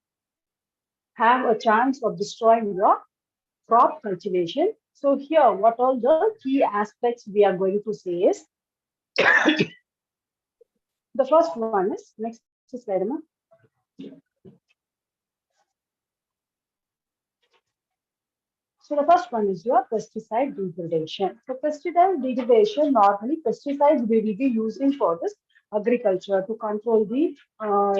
have a chance of destroying your crop cultivation. So here, what all the key aspects we are going to say is the first one is next slide, Emma. So the first one is your pesticide degradation. So pesticide degradation, normally pesticides we will be using for this agriculture to control the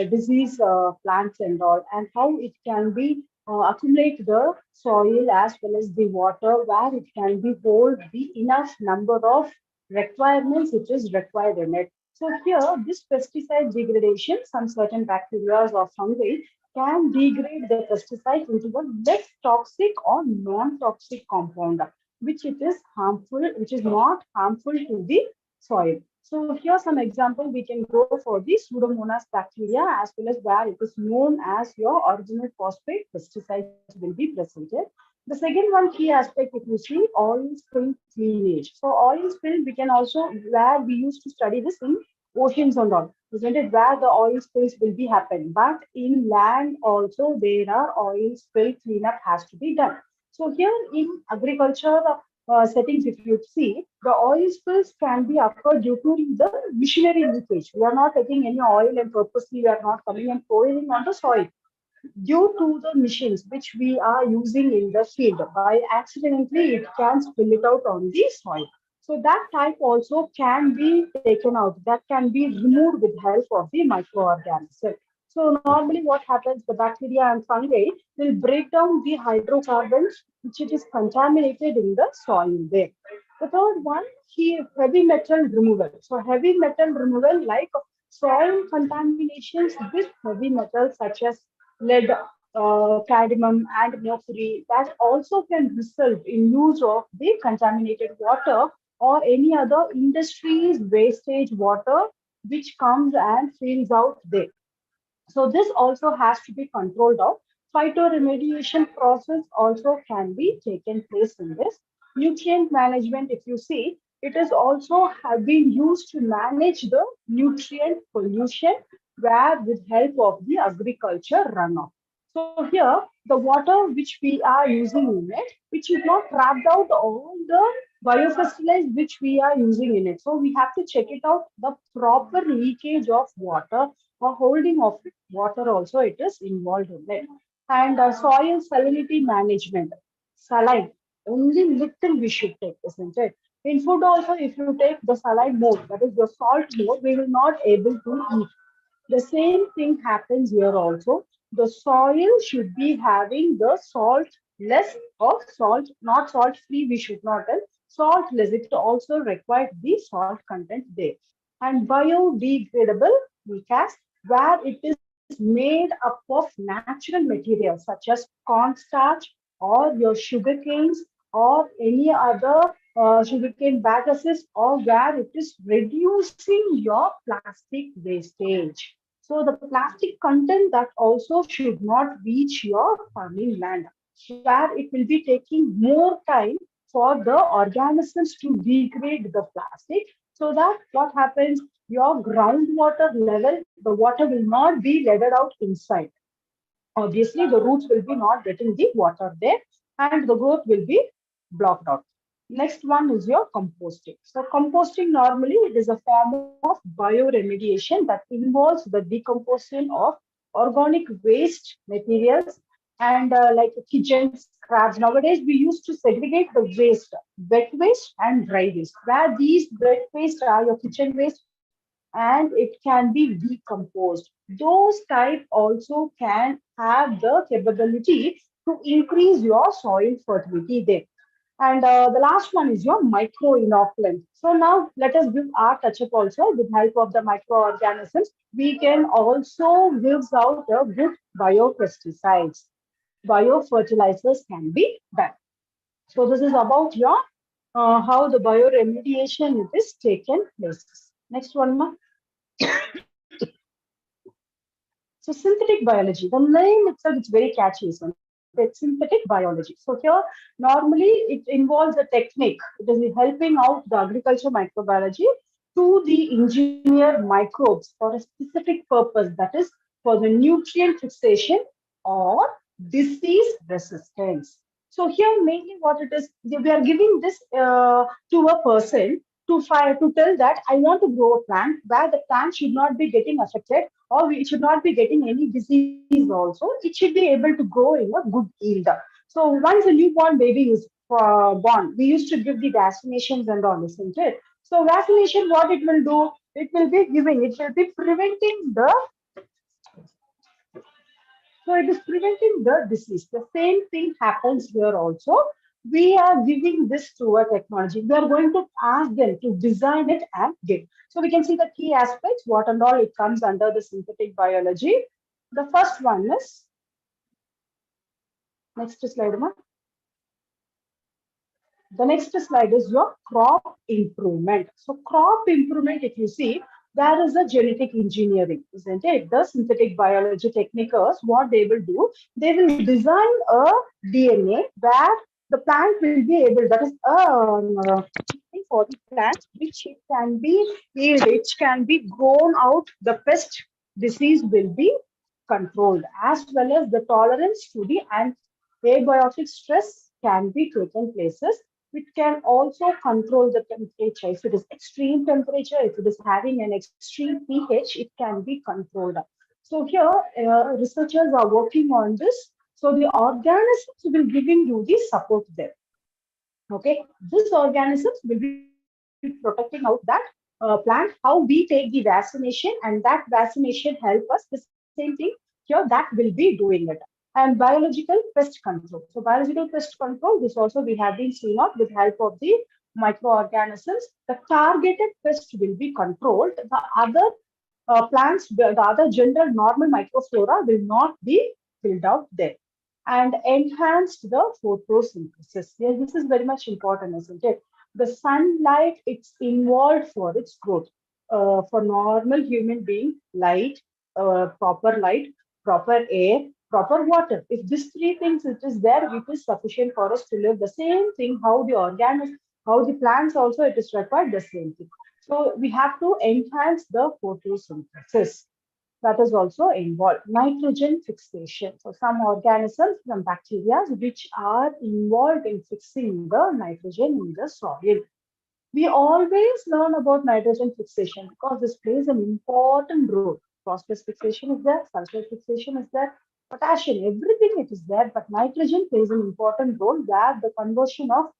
disease plants and all, and how it can be accumulate the soil as well as the water, where it can be hold the enough number of requirements which is required in it. So here, this pesticide degradation, some certain bacteria or fungi can degrade the pesticide into a less toxic or non-toxic compound, which it is harmful, which is not harmful to the soil. So here some example we can go for the Pseudomonas bacteria as well as where it is known as your original phosphate pesticides will be presented. The second one key aspect, if you see, oil spill cleanage. So oil spill we can also, where we used to study this in oceans and all, isn't it? Where the oil spills will be happen. But in land also there are oil spill cleanup has to be done. So here in agriculture settings, if you see, the oil spills can be occurred due to the machinery leakage. We are not taking any oil and purposely we are not coming and pouring on the soil due to the machines which we are using in the field. By accidentally it can spill it out on the soil. So that type also can be taken out, that can be removed with help of the microorganisms. So normally what happens, the bacteria and fungi will break down the hydrocarbons which it is contaminated in the soil there. The third one, heavy metal removal. So heavy metal removal like soil contaminations with heavy metals such as lead, cadmium, and mercury that also can result in use of the contaminated water or any other industries wastage water which comes and fills out there. So this also has to be controlled out. Phytoremediation process also can be taken place in this. Nutrient management, if you see, it is also have been used to manage the nutrient pollution where with help of the agriculture runoff. So here, the water which we are using in it, which is not trapped out all the biofertilizer which we are using in it. So we have to check it out, the proper leakage of water or holding of water also it is involved in it. And soil salinity management, saline, only little we should take, isn't it? In food also, if you take the saline more, that is the salt more, we will not able to eat. The same thing happens here also. The soil should be having the salt less or salt, not salt free, we should not tell. Salt less, it also requires the salt content there. And biodegradable gas, where it is made up of natural materials such as cornstarch or your sugar canes or any other sugarcane bagaces, or where it is reducing your plastic wastage. So the plastic content that also should not reach your farming land, where it will be taking more time for the organisms to degrade the plastic, so that what happens, your groundwater level, the water will not be leaded out inside. Obviously the roots will be not getting the water there and the growth will be blocked out. Next one is your composting. So composting normally it is a form of bioremediation that involves the decomposition of organic waste materials and like kitchen scraps. Nowadays we used to segregate the waste, wet waste and dry waste, where these wet waste are your kitchen waste and it can be decomposed. Those type also can have the capability to increase your soil fertility there. And the last one is your micro inoculant. So now let us give our touch up also with help of the microorganisms. We can also give out a good biopesticides. Biofertilizers can be done. So this is about your how the bioremediation is taken place. Next one, ma. So synthetic biology, the name itself is very catchy, isn't it? Synthetic biology. So here, normally it involves a technique. It is helping out the agriculture microbiology to the engineer microbes for a specific purpose, that is for the nutrient fixation or disease resistance. So here mainly what it is, we are giving this to a person to tell that I want to grow a plant where the plant should not be getting affected or it should not be getting any disease also. It should be able to grow in a good yield. So once a newborn baby is born, we used to give the vaccinations and all, isn't it? So vaccination, what it will do? It will be giving, it will be preventing the, so it is preventing the disease. The same thing happens here also. We are giving this to a technology. We are going to ask them to design it and give. So we can see the key aspects, what and all it comes under the synthetic biology. The first one is, next slide, Ma. The next slide is your crop improvement. So crop improvement, if you see, there is a genetic engineering, isn't it? The synthetic biology techniques, what they will do, they will design a DNA where the plant will be able, that is for the plant, which it can be healed, it can be grown out, the pest disease will be controlled, as well as the tolerance to the abiotic stress can be taken places. It can also control the temperature. If it is extreme temperature, if it is having an extreme pH, it can be controlled. So here, researchers are working on this. So the organisms will giving you the support there. Okay, these organisms will be protecting out that plant. How we take the vaccination, and that vaccination help us. The same thing here, that will be doing it. And biological pest control. So biological pest control, this also we have been seen out with help of the microorganisms. The targeted pest will be controlled. The other plants, the other general normal microflora will not be filled out there. And enhanced the photosynthesis. Yes, this is very much important, isn't it? The sunlight, it's involved for its growth. For normal human being, light, proper air, proper water. If these three things it is there, it is sufficient for us to live. The same thing, how the organisms, how the plants also, it is required the same thing. So we have to enhance the photosynthesis. That is also involved. Nitrogen fixation. So some organisms, some bacteria, which are involved in fixing the nitrogen in the soil. We always learn about nitrogen fixation because this plays an important role. Phosphorus fixation is there, sulfur fixation is there, potassium, everything it is there, but nitrogen plays an important role where the conversion of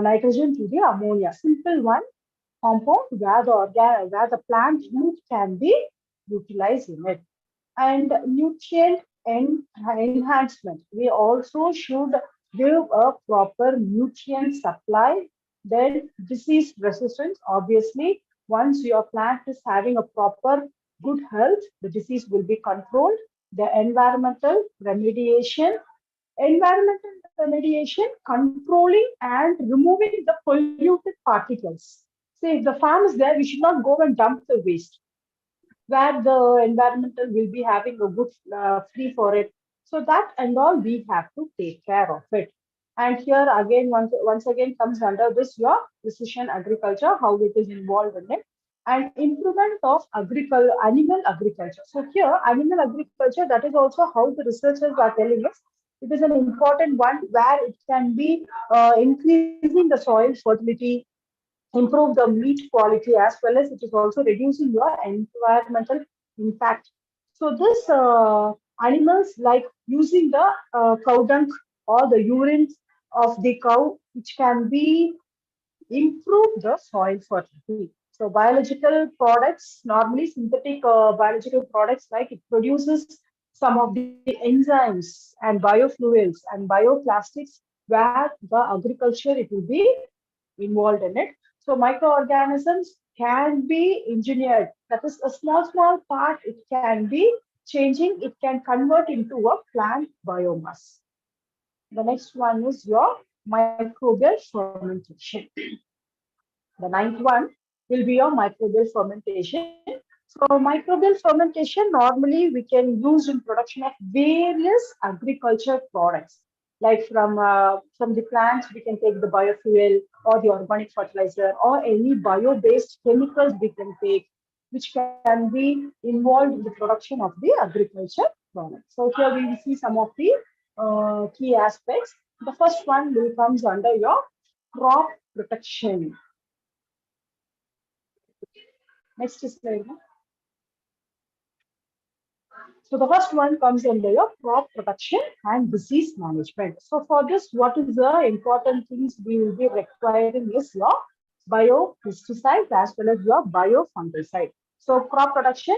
nitrogen to the ammonia. Simple one compound where the plant root can be utilized in it. And nutrient enhancement. We also should give a proper nutrient supply. Then disease resistance. Obviously, once your plant is having a proper good health, the disease will be controlled. The environmental remediation, controlling and removing the polluted particles. See, if the farm is there, we should not go and dump the waste where the environmental will be having a good free for it. So that and all we have to take care of it. And here again, once again comes under this your precision agriculture, how it is involved in it, and improvement of animal agriculture. So here, animal agriculture, that is also how the researchers are telling us. It is an important one where it can be increasing the soil fertility, improve the meat quality, as well as it is also reducing your environmental impact. So this animals like using the cow dung or the urine of the cow, which can be improve the soil fertility. So biological products, normally synthetic biological products, like it produces some of the enzymes and biofuels and bioplastics where the agriculture it will be involved in it. So microorganisms can be engineered. That is a small part. It can be changing. It can convert into a plant biomass. The next one is your microbial fermentation. The ninth one will be your microbial fermentation. So microbial fermentation normally we can use in production of various agriculture products. Like from the plants, we can take the biofuel or the organic fertilizer or any bio-based chemicals we can take, which can be involved in the production of the agriculture products. So here we will see some of the key aspects. The first one will comes under your crop protection. Next slide. So the first one comes under your crop protection and disease management. So for this, what is the important things we will be requiring is your biopesticides as well as your biofungicide. So crop production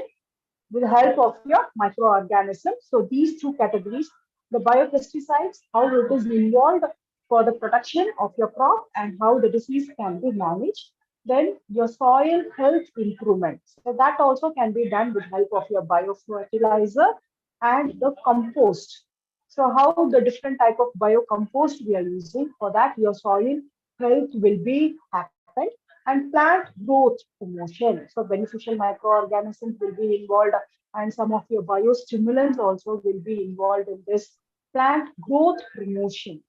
with the help of your microorganisms. So these two categories, the biopesticides, how it is involved for the protection of your crop and how the disease can be managed. Then your soil health improvement. So that also can be done with help of your biofertilizer and the compost. So how the different type of biocompost we are using for that your soil health will be happened and plant growth promotion. So beneficial microorganisms will be involved and some of your biostimulants also will be involved in this plant growth promotion.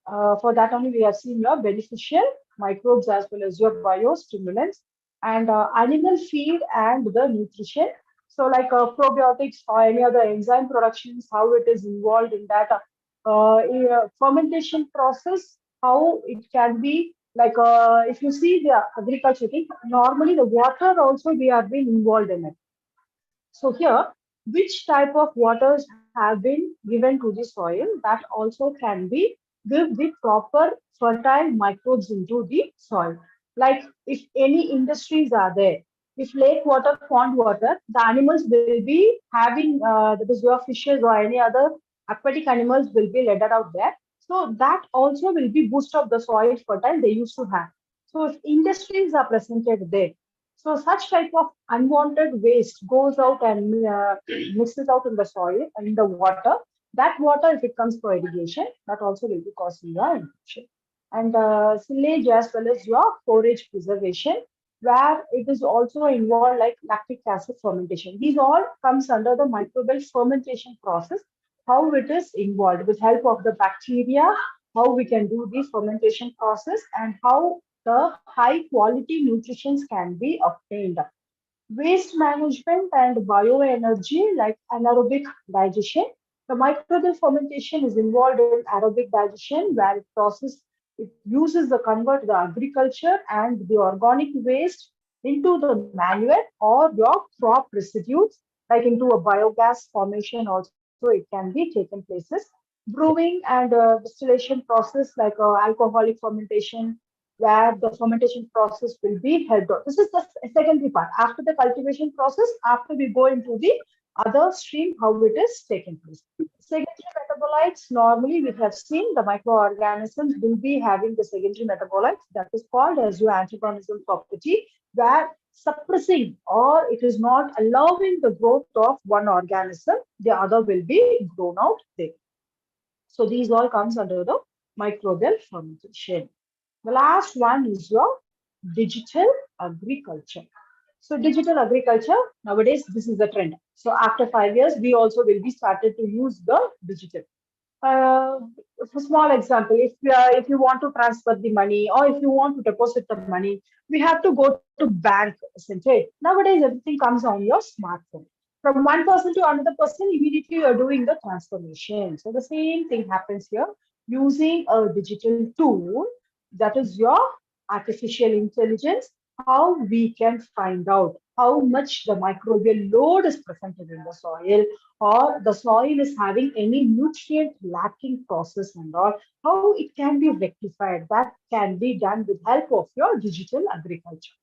For that only we have seen your beneficial microbes as well as your biostimulants and animal feed and the nutrition. So like probiotics or any other enzyme productions, how it is involved in that fermentation process, how it can be like if you see the agriculture thing, normally the water also we have been involved in it. So here, which type of waters have been given to the soil that also can be give the proper fertile microbes into the soil. Like if any industries are there, if lake water, pond water, the animals will be having that is your fishes or any other aquatic animals will be let out there. So that also will be boost of the soil fertile they used to have. So if industries are presented there, so such type of unwanted waste goes out and mixes out in the soil, in the water. That water, if it comes for irrigation, that also will be causing your infection. And silage as well as your forage preservation, where it is also involved like lactic acid fermentation. These all comes under the microbial fermentation process. How it is involved with help of the bacteria, how we can do the fermentation process, and how the high quality nutrition can be obtained. Waste management and bioenergy like anaerobic digestion. The microbial fermentation is involved in aerobic digestion where it uses the convert the agriculture and the organic waste into the manure or your crop residues like into a biogas formation also it can be taken places. Brewing and distillation process like alcoholic fermentation where the fermentation process will be held on. This is the secondary part. After the cultivation process, after we go into the other stream, how it is taking place. Secondary metabolites, normally we have seen the microorganisms will be having the secondary metabolites that is called as your antagonism property, where suppressing or it is not allowing the growth of one organism, the other will be grown out there. So these all comes under the microbial fermentation. The last one is your digital agriculture. So digital agriculture, nowadays, this is the trend. So after 5 years, we also will be started to use the digital. Uh, for small example, if you want to transfer the money or if you want to deposit the money, we have to go to bank, isn't it? Nowadays, everything comes on your smartphone. From one person to another person, immediately you are doing the transformation. So the same thing happens here using a digital tool that is your artificial intelligence, how we can find out how much the microbial load is presented in the soil or the soil is having any nutrient lacking process and all, how it can be rectified. That can be done with help of your digital agriculture.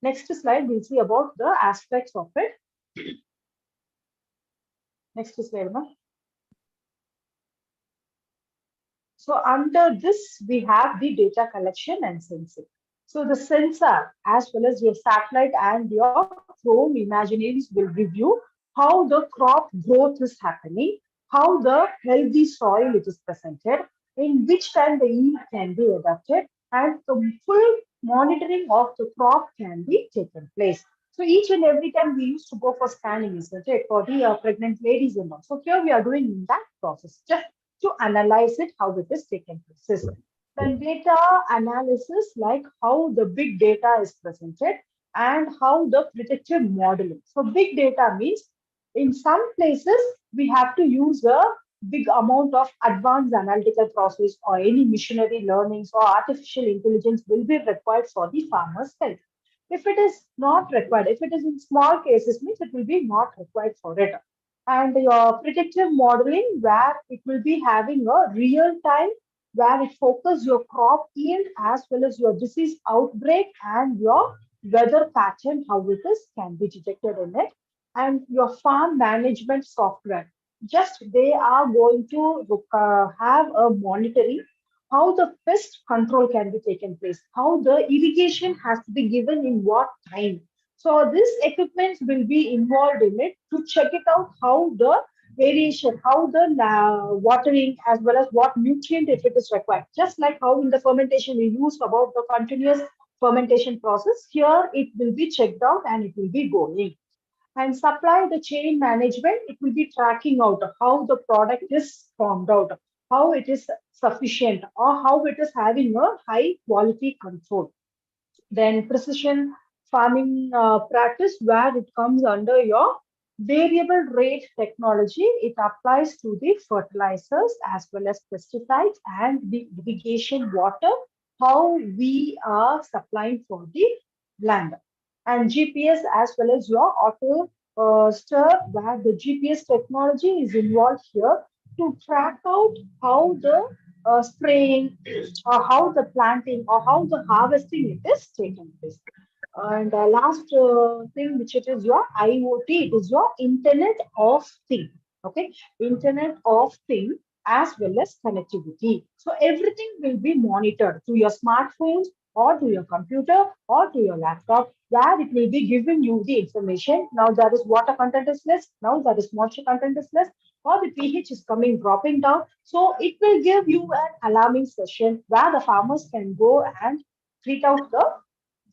Next slide, we'll see about the aspects of it. Next slide, ma'am. So under this, we have the data collection and sensing. So the sensor, as well as your satellite and your drone imaginaries will review how the crop growth is happening, how the healthy soil it is presented, in which time the yield can be adapted, and the full monitoring of the crop can be taken place. So each and every time we used to go for scanning, isn't it, for the pregnant ladies and all. So here we are doing that process just to analyze it, how it is taken place. Then data analysis, like how the big data is presented and how the predictive modeling. So big data means in some places we have to use a big amount of advanced analytical process or any machinery learnings or artificial intelligence will be required for the farmer's health. If it is not required, if it is in small cases, means it will be not required for it. And your predictive modeling, where it will be having a real time where it focuses your crop yield as well as your disease outbreak and your weather pattern, how it is can be detected in it, and your farm management software. Just they are going to have a monitoring how the pest control can be taken place, how the irrigation has to be given in what time. So this equipment will be involved in it to check it out how the variation, how the watering as well as what nutrient if it is required. Just like how in the fermentation we use about the continuous fermentation process, here it will be checked out and it will be going. And supply the chain management, it will be tracking out how the product is formed out, how it is sufficient or how it is having a high quality control. Then precision farming practice where it comes under your variable rate technology. It applies to the fertilizers as well as pesticides and the irrigation water, how we are supplying for the land. And GPS as well as your auto stir where the GPS technology is involved here to track out how the spraying or how the planting or how the harvesting it is taking place. And last thing, which it is your IoT, it is your Internet of Thing. Okay, Internet of Thing as well as connectivity. So everything will be monitored through your smartphones or to your computer or to your laptop, where it will be giving you the information. Now there is water content is less. Now there is moisture content is less, or the pH is coming dropping down. So it will give you an alarming session where the farmers can go and treat out the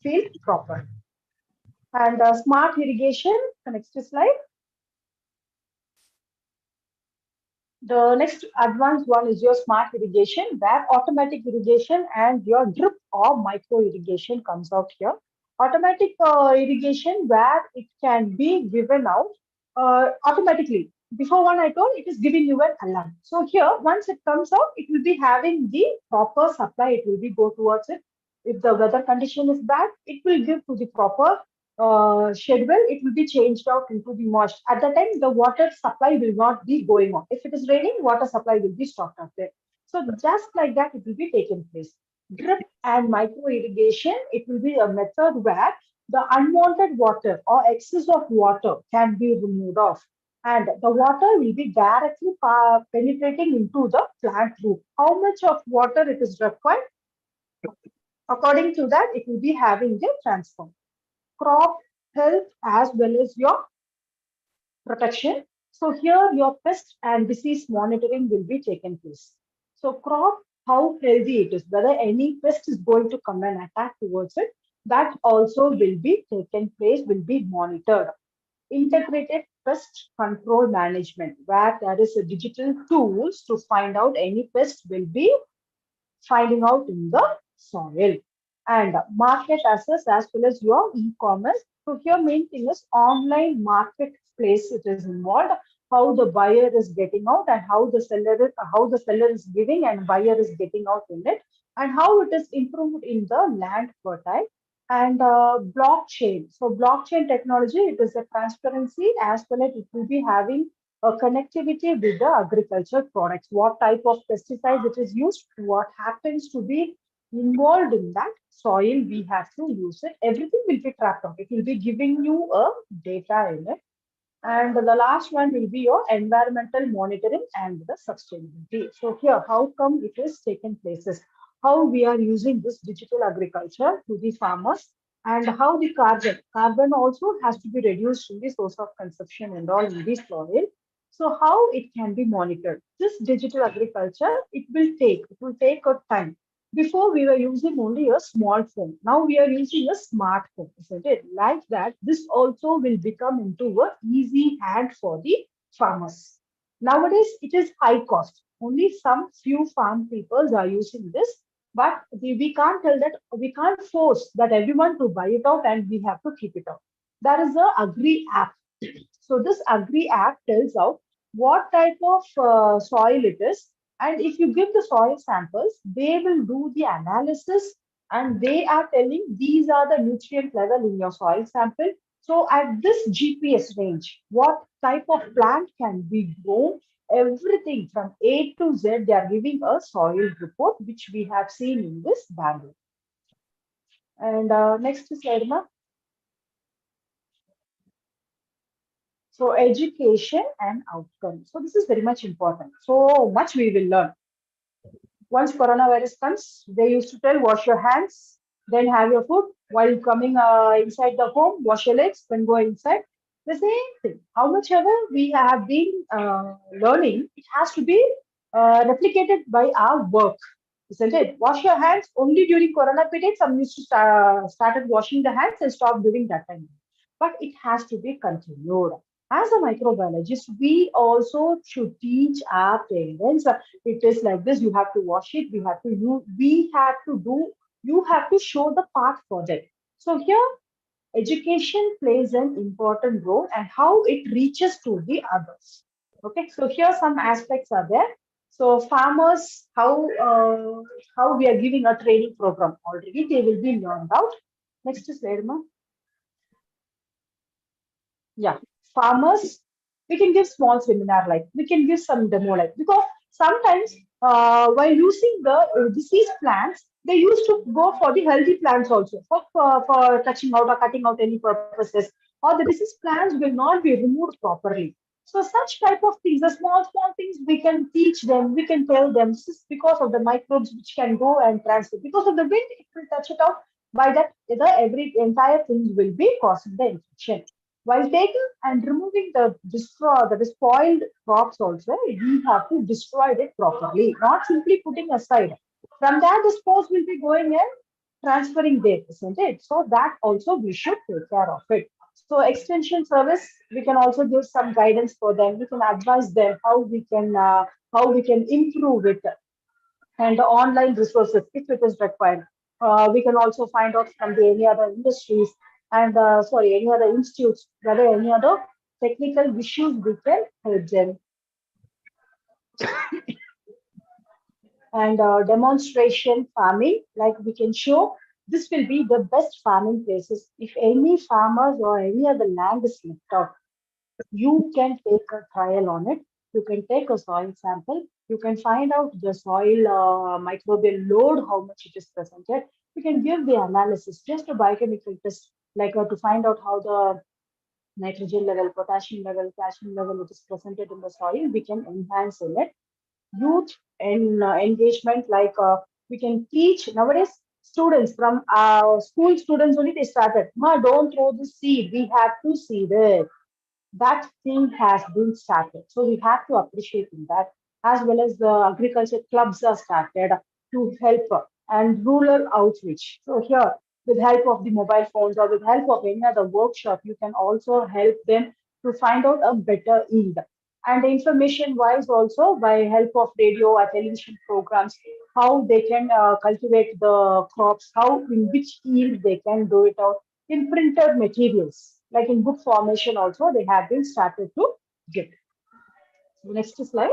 field proper. And smart irrigation, the next slide. The next advanced one is your smart irrigation, where automatic irrigation and your drip or micro irrigation comes out here. Automatic irrigation, where it can be given out automatically. Before one I told, it is giving you an alarm. So here, once it comes out, it will be having the proper supply. It will be go towards it. If the weather condition is bad, it will give to the proper schedule. It will be changed out into the moist. At the time, the water supply will not be going on. If it is raining, water supply will be stopped up there. So just like that, it will be taken place. Drip and micro irrigation, it will be a method where the unwanted water or excess of water can be removed off. And the water will be directly penetrating into the plant root. How much of water it is required? According to that, it will be having the transform. Crop health as well as your protection. So here your pest and disease monitoring will be taken place. So crop, how healthy it is, whether any pest is going to come and attack towards it, that also will be taken place, will be monitored. Integrated pest control management, where there is a digital tools to find out any pest will be finding out in the soil, and market access as well as your e-commerce. So here main thing is online marketplace it is involved, how the buyer is getting out and how the seller is giving and buyer is getting out in it, and how it is improved in the land fertile. And blockchain. So blockchain technology, it is a transparency as well as it will be having a connectivity with the agriculture products, what type of pesticides it is used, what happens to be involved in that soil, we have to use it. Everything will be tracked out. It will be giving you a data in it. And the last one will be your environmental monitoring and the sustainability. So here, how come it is taken places? How we are using this digital agriculture to the farmers, and how the carbon also has to be reduced in the source of consumption and all in the soil. So how it can be monitored? This digital agriculture, it will take a time. Before we were using only a small phone. Now we are using a smartphone, isn't it? Like that, this also will become into a easy hand for the farmers. Nowadays, it is high cost. Only some few farm peoples are using this, but we can't tell that we can't force that everyone to buy it out and we have to keep it out. There is a Agri app. So this Agri app tells out what type of soil it is, and if you give the soil samples, they will do the analysis and they are telling these are the nutrient level in your soil sample. So at this GPS range, what type of plant can be grown? Everything from A to Z, they are giving a soil report, which we have seen in this Bangalore. And next slide, ma. So education and outcome. So this is very much important. So much we will learn. Once coronavirus comes, they used to tell wash your hands, then have your food. While coming inside the home, wash your legs, then go inside. The same thing. How much ever we have been learning, it has to be replicated by our work, isn't it? Wash your hands only during corona period. Some used to started washing the hands and stop during that time. But it has to be continued. As a microbiologist, we also should teach our parents. It is like this: you have to wash it. We have to do. You have to show the path for that. So here, education plays an important role and how it reaches to the others. Okay, so here some aspects are there. So farmers, how we are giving a training program already, they will be learned out. Next slide, ma'am. Yeah, farmers, we can give small seminar, like we can give some demo, like, because sometimes while using the diseased plants, they used to go for the healthy plants also for touching out or cutting out any purposes, or the diseased plants will not be removed properly. So such type of things, the small things, we can teach them, we can tell them. This is because of the microbes which can go and transfer, because of the wind it will touch it out. By that, the every entire things will be causing the infection. While taking and removing the spoiled crops also, we have to destroy it properly, not simply putting aside. From that, the spores will be going and transferring there, isn't it? So that also we should take care of it. So extension service, we can also give some guidance for them. We can advise them how we can improve it, and the online resources if it is required. We can also find out from the any other industries and sorry, any other institutes, whether any other technical issues we can help them. And demonstration farming, like we can show this will be the best farming places. If any farmers or any other land is left out, you can take a trial on it. You can take a soil sample. You can find out the soil microbial load, how much it is presented. You can give the analysis, just a biochemical test, like to find out how the nitrogen level, potassium level, calcium level it is presented in the soil. We can enhance in it. Youth and engagement, like we can teach nowadays students from school students only they started. Ma, don't throw the seed. We have to seed it. That thing has been started. So we have to appreciate in that, as well as the agriculture clubs are started to help and rural outreach. So here, with help of the mobile phones or with help of any other workshop, you can also help them to find out a better yield. And information wise also by help of radio or television programs, how they can cultivate the crops, how in which yield they can do it out in printed materials, like in book formation also, they have been started to give. Next slide.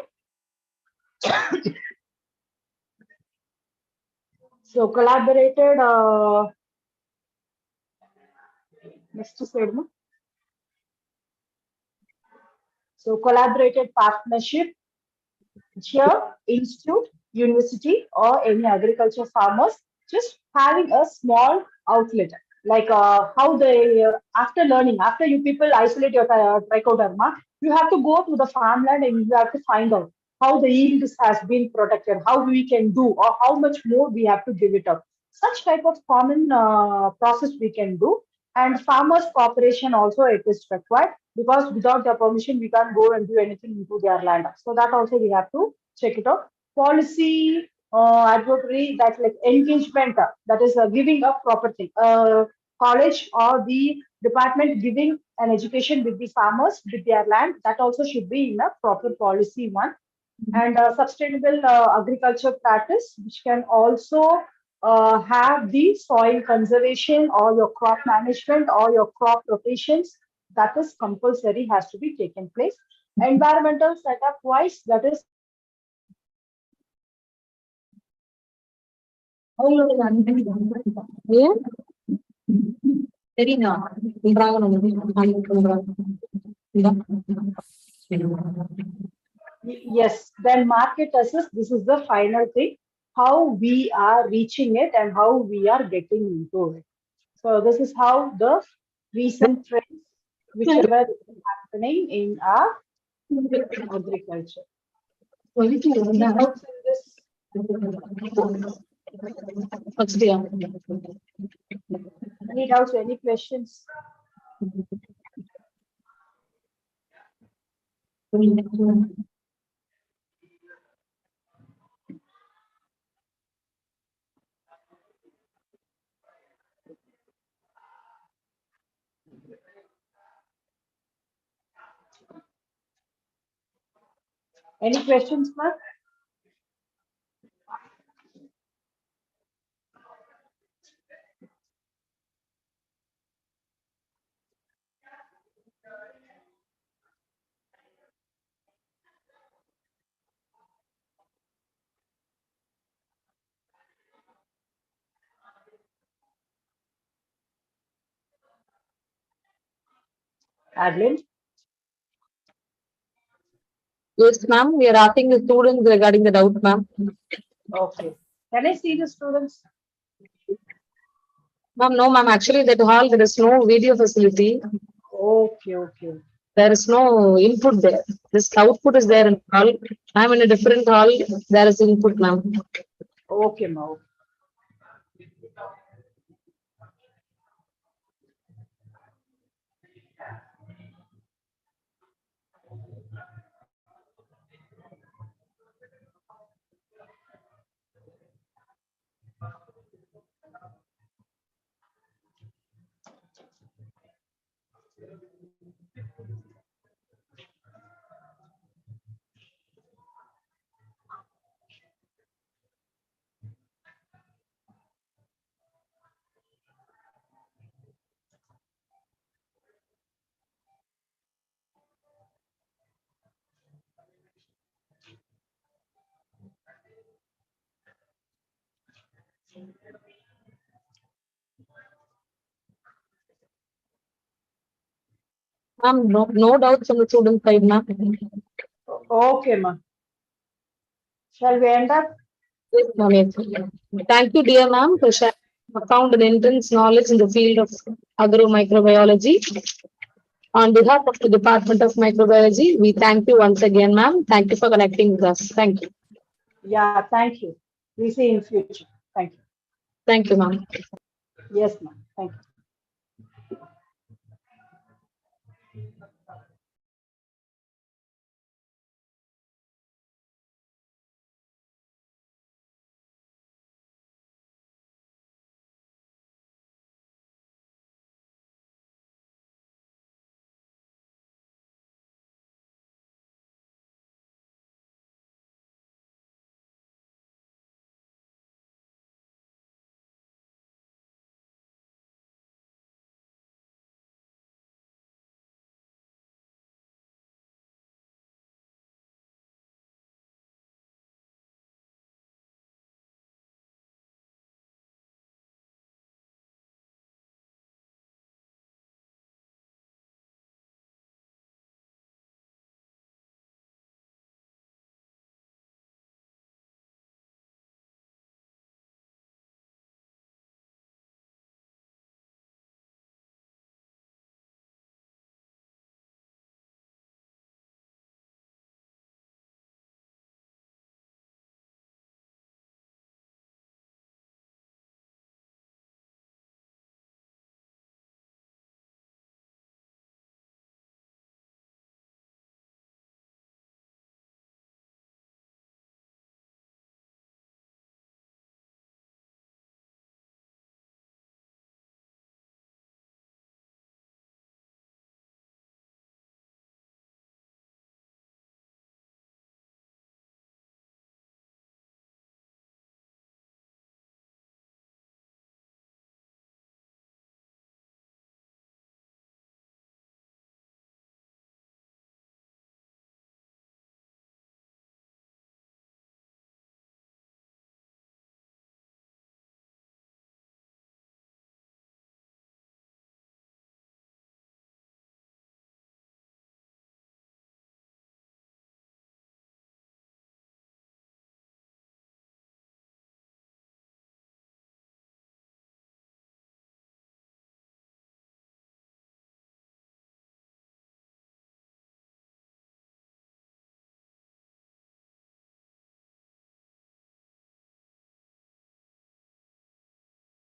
So collaborated, next slide. No? So collaborated partnership here, institute, university, or any agriculture farmers, just having a small outlet, like how they, after learning, after you people isolate your trichoderma, you have to go to the farmland and you have to find out how the yield has been protected, how we can do, or how much more we have to give it up. Such type of common process we can do, and farmers' cooperation also it is required, because without their permission we can't go and do anything into their land. So that also we have to check it out. Policy advocacy, that like engagement, that is giving up property. College or the department giving an education with the farmers with their land, that also should be in a proper policy one. And sustainable agriculture practice, which can also have the soil conservation or your crop management or your crop rotations, that is compulsory, has to be taken place. Environmental setup wise, that is Yeah. சரிண்ணா Yes, then market assess, this is the final thing, how we are reaching it and how we are getting into it. So this is how the recent trends, whichever is happening in our agriculture. Any doubts in this? Any doubts, any questions? Any questions, ma'am? Adeline? Yes, ma'am. We are asking the students regarding the doubt, ma'am. Okay. Can I see the students? Ma'am, no, ma'am. Actually, that hall there is no video facility. Okay, okay. There is no input there. This output is there in the hall. I'm in a different hall. There is input, ma'am. Okay, ma'am. Ma'am, no doubts from the student side, ma'am. Okay, ma'am. Shall we end up? Yes, ma'am. Yes. Thank you, dear ma'am, for sharing profound and intense knowledge in the field of agromicrobiology. On behalf of the Department of Microbiology, we thank you once again, ma'am. Thank you for connecting with us. Thank you. Yeah, thank you. We see in future. Thank you. Thank you, ma'am. Yes, ma'am. Thank you.